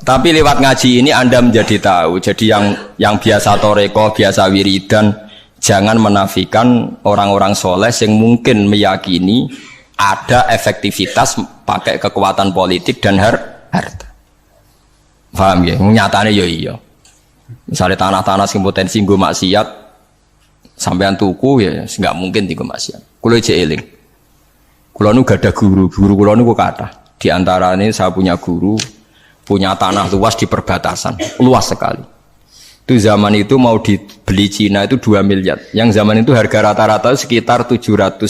Tapi lewat ngaji ini Anda menjadi tahu. Jadi yang biasa toreko, biasa wiridan, jangan menafikan orang-orang soleh yang mungkin meyakini ada efektivitas pakai kekuatan politik dan harta. Paham ya? Nyatanya ya iya. Misalnya tanah-tanah sing potensi nggo maksiat sampean tuku ya nggak mungkin nggo maksiat. Kulo jek eling. Kulo nu gak ada guru kulo nu kathah. Di antaranya saya punya guru punya tanah luas di perbatasan, luas sekali. Itu zaman itu mau dibeli Cina itu 2 miliar. Yang zaman itu harga rata-rata sekitar 700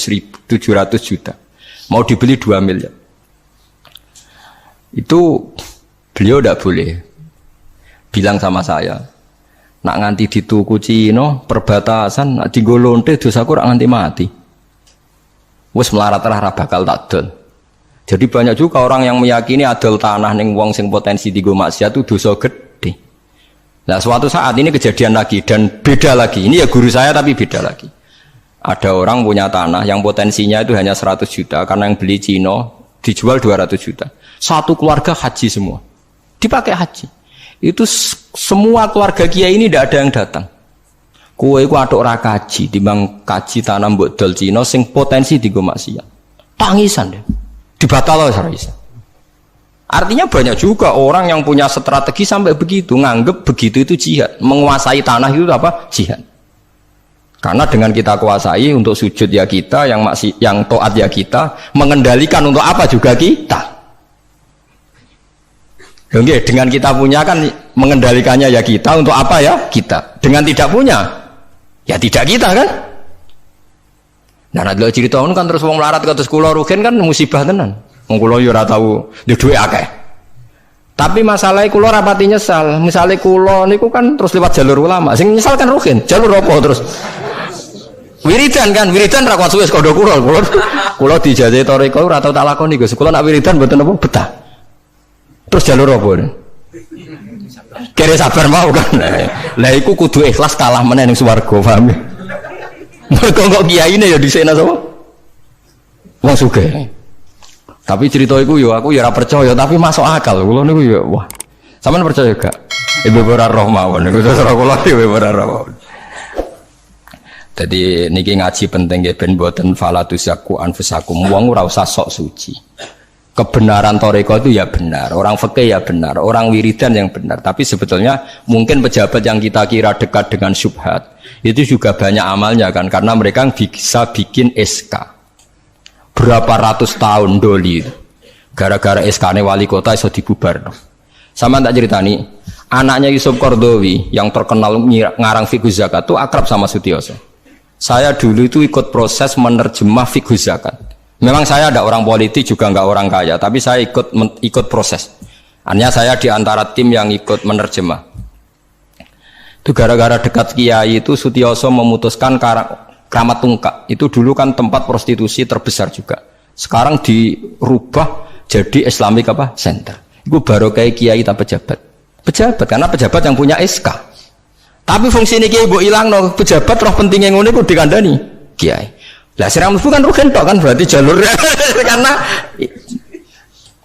juta. Mau dibeli 2 miliar. Itu beliau tidak boleh bilang sama saya, nak nganti dituku Cina perbatasan, nak digolonte dosaku rak nganti mati. Wes melarat ra bakal tak dol. Jadi banyak juga orang yang meyakini adol tanah ning wong sing potensi digo maksiat itu dosa gede. Nah suatu saat ini kejadian lagi dan beda lagi. Ini ya guru saya tapi beda lagi. Ada orang punya tanah yang potensinya itu hanya 100 juta karena yang beli Cina dijual 200 juta. Satu keluarga haji semua. Dipakai haji. Itu semua keluarga kiai ini tidak ada yang datang. Kowe iku atok ora kaji, timbang kaji tanah mbok dol Cina sing potensi digo maksiat. Tangisan deh. Dibatal ora iso. Artinya banyak juga orang yang punya strategi sampai begitu, nganggep begitu itu jihad, menguasai tanah itu apa? Jihad. Karena dengan kita kuasai untuk sujud ya kita, yang taat ya kita, mengendalikan untuk apa juga kita. Oke, dengan kita punya kan mengendalikannya ya kita, untuk apa ya kita. Dengan tidak punya ya tidak kita kan. Nah, nek cerita kan terus wong melarat kados kula rugen kan musibah tenan. Wong kula yo ora tau duwe dhuwit akeh. Tapi masalahnya kula rapati nyesal. Misalnya kula niku kan terus lewat jalur ulama. Sing nyesal kan Ruhin. Jalur apa terus? Wiridan kan, wiridan ra kuat suwe kondo kula. Kula dijajahi toriko ora tau tak lakoni Gus. Kula nak wiridan mboten apa betah. Terus jalur apa? Kere sabar mau kan. Lah iku kudu ikhlas kalah meneh ning swarga, paham ya? Mergo kok kiyaine ya dhisikna sapa? Wong sugih. Tapi cerita iku yo aku ya ora percaya, tapi masuk akal. Kula niku ya wah. Sampeyan percaya gak? Ibu ora roh mawon niku terus kula ibu ora roh. Jadi niki ngaji penting nggih ben mboten falatusaku anfusakum. Wong ora usah sok suci. Kebenaran toriko itu ya benar, orang fikih ya benar, orang wiridan yang benar. Tapi sebetulnya mungkin pejabat yang kita kira dekat dengan syubhat itu juga banyak amalnya kan, karena mereka bisa bikin SK berapa ratus tahun doli. Gara-gara SK-ne wali kota iso dibubar. Sama tak ceritani, anaknya Yusuf Qaradawi yang terkenal ngarang fiqh zakat itu akrab sama Sutioso. Saya dulu itu ikut proses menerjemah fiqh zakat. Memang saya ada orang politik juga enggak orang kaya, tapi saya ikut proses. Hanya saya di antara tim yang ikut menerjemah. Itu gara-gara dekat kiai itu Sutioso memutuskan Kramat Tungkak. Itu dulu kan tempat prostitusi terbesar juga. Sekarang dirubah jadi Islamic Center. Itu baru kayak kiai tak pejabat. Pejabat karena pejabat yang punya SK. Tapi fungsi ini kiai mbok ilangno, pejabat roh pentingnya ngono iku dikandani kiai. Lah sirang mlebu kan rugen tok kan berarti jalurnya karena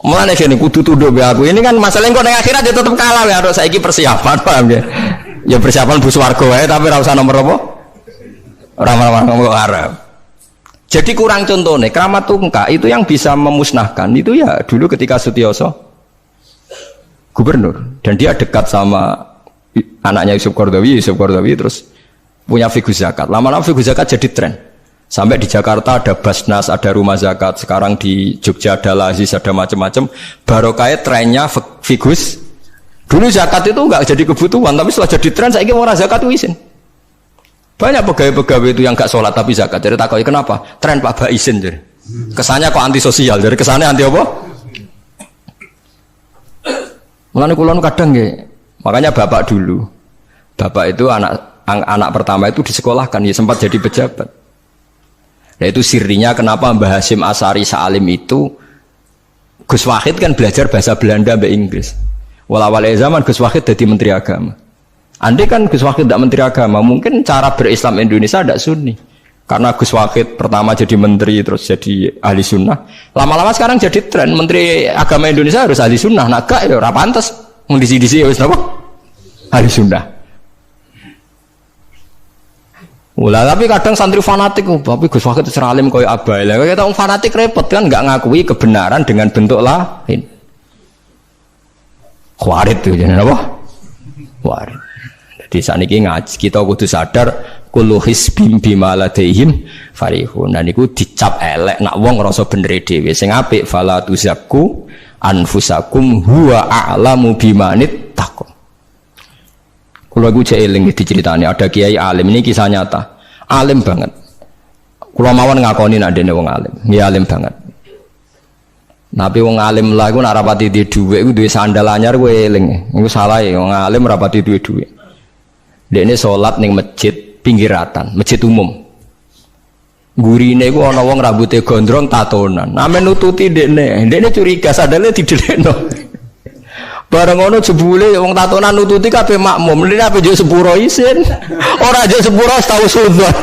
mulane kene kudu tunduk be aku. Ini kan masalah kok ning akhirat ya tetep kalah ya harus saiki persiapan paham ya. Ya persiapan bu swarga wae tapi ora usah nomor apa? Ora ngomong Arab. Jadi kurang contohnya Kramat Tungkak itu yang bisa memusnahkan itu ya dulu ketika Sutioso gubernur dan dia dekat sama anaknya Yusuf Qaradawi terus punya fiqh zakat. Lama-lama fiqh zakat jadi tren. Sampai di Jakarta ada Basnas, ada rumah zakat. Sekarang di Jogja ada Lazis, ada macam-macam. Barokah trennya fiqh. Dulu zakat itu enggak jadi kebutuhan, tapi setelah jadi tren saya ingin orang zakat itu izin. Banyak pegawai-pegawai itu yang enggak sholat tapi zakat. Jadi takoi kenapa? Tren Pak Ba izin jadi. Kesannya kok antisosial. Jadi kesannya anti apa? Mulane kula kadang nggih. Makanya bapak dulu, bapak itu anak pertama itu disekolahkan, ya sempat jadi pejabat. Nah itu sirinya kenapa Mbah Hasyim Asy'ari Salim itu Gus Wahid kan belajar bahasa Belanda mbek Inggris. Awal zaman Gus Wahid jadi menteri agama. Andai kan Gus Wahid tidak menteri agama, mungkin cara berislam Indonesia tidak sunni. Karena Gus Wahid pertama jadi menteri terus jadi ahli sunnah. Lama-lama sekarang jadi tren menteri agama Indonesia harus ahli sunnah. Nah gak ya ora pantes. Mendisi-disi wis napa? Ahli sunnah. Ulah tapi kadang santri fanatik, tapi Gus Wahid seralim koyo abai. Lah kaya orang fanatik repot kan enggak ngakui kebenaran dengan bentuk lain. Khawarit itu jenenge apa? Khawarit. Jadi sakniki ngaji kita kudu sadar kullu hisbim bima ladaihim farihun. Nah niku dicap elek nak wong ngrasa bener dhewe. Sing apik fala tuzakku anfusakum huwa a'lamu bimanit taqwa. Kula iku jek eling diceritani ada kiai alim, ini kisah nyata. Alim banget. Kula mawon ngakoni nek dene wong alim. Nggih alim banget. Nabi wong alim lah iku nek rapati duwe dhuwit iku duwe sandal anyar kowe eling. Iku salah ya wong alim rapati duwe dhuwit. Dekne salat ning masjid pinggiratan, masjid umum. Gurine iku ana wong rambute gondrong tatonan. Amen nututi dekne. Dekne curiga sadale didelekno. Bareng ngono jebule wong tatonan nututi kabeh makmum. Lha ape njuk sepuro isin. Ora njuk sepuro tau sudzon.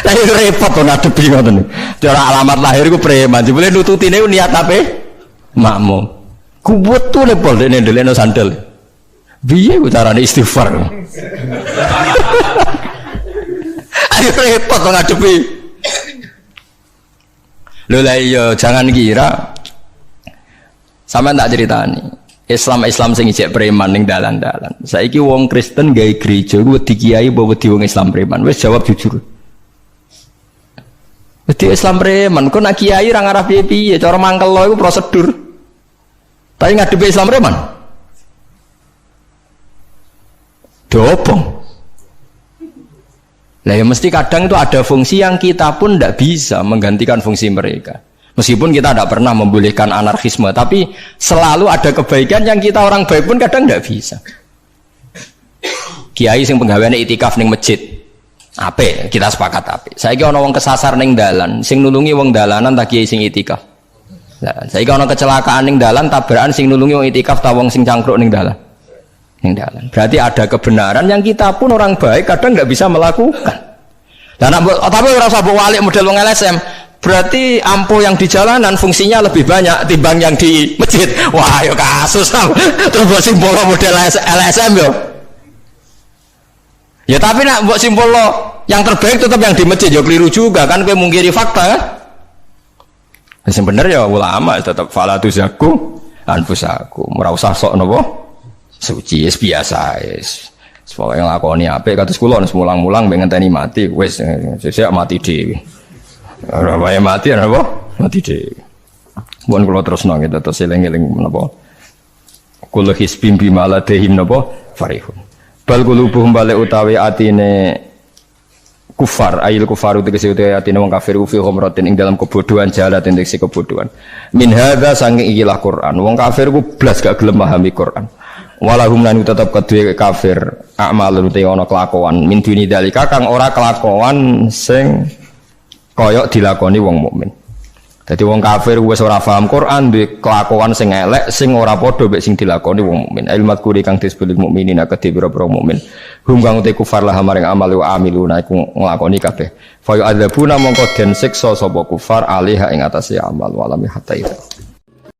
Lah repot to ngadepi ngoten. Cara alamat lahir iku preman. Jebule nututine niat ape? Makmum. Kubut tuh lepol dekne ndelekno sandal. Piye carane istighfar? Ayo repot to ngadepi. Lho lah iya jangan kira sama tak ceritani Islam sing ijek preman ning dalan-dalan. Saiki wong Kristen gawe gereja ku wedi kiai apa wedi wong Islam preman? Wis jawab jujur. Wedi Islam preman, kok nak kiai ra ngarah piye-piye, cara mangkel lo iku prosedur. Tapi ngadepi Islam preman. Dobong. Lah ya mesti kadang itu ada fungsi yang kita pun tidak bisa menggantikan fungsi mereka. Meskipun kita tidak pernah membolehkan anarkisme, tapi selalu ada kebaikan yang kita orang baik pun kadang tidak bisa. Kiai sing penggaweane itikaf ning masjid, apik, kita sepakat apik. Saiki ana wong kesasar ning dalan, sing nulungi wong dalanan ta kiai sing itikaf. Lah, saiki ana kecelakaan ning dalan, tabrakan sing nulungi wong itikaf ta wong sing cangkruk ning dalan. Ning dalan. Berarti ada kebenaran yang kita pun orang baik kadang nggak bisa melakukan. Dan tapi ora usah mbok walik model wong LSM. Berarti ampuh yang di jalanan fungsinya lebih banyak timbang yang di masjid. Wah, yo kasus. Terus buat simbol model LSM yo. Ya tapi nak buat simbol yang terbaik tetap yang di masjid yo keliru juga kan kowe mungkiri fakta kan? Yang bener ya ulama tetap fala tuzaku anfusakum. Ora usah sok napa? Suci biasa wis. Pokoke nglakoni apik kados kula wis mulang-mulang mbek ngenteni mati wis sesuk mati dhewe. Ora wae mati apa? Mati dhewe. Mun kula terusno gitu terus eling-eling menapa? Kullu hisbim bima ladehim napa? Farihun. Bal qulubuhum balik utawi atine kufar ayil kufaru tegese utawi atine wong kafir fi khamratin ing dalam kebodohan jalat tegese kebodohan. Min hadza saking ikilah Quran. Wong kafir ku blas gak gelem memahami Quran. Walahum lan tetep kedue kafir amalun te ana kelakuan min duni dalika kang ora kelakuan sing koyok dilakoni wong mukmin. Dadi wong kafir wis ora paham Quran duwe kelakuan sing elek sing ora padha mek sing dilakoni wong mukmin. Ilmat kuri kang disebut mukminin kedhe pira-pira mukmin. Hum kang te kufar lah maring amal wa amiluna iku nglakoni kabeh. Fa yu'adzabuna mongko den siksa sapa kufar alaiha ing atase amal walami hatta itu.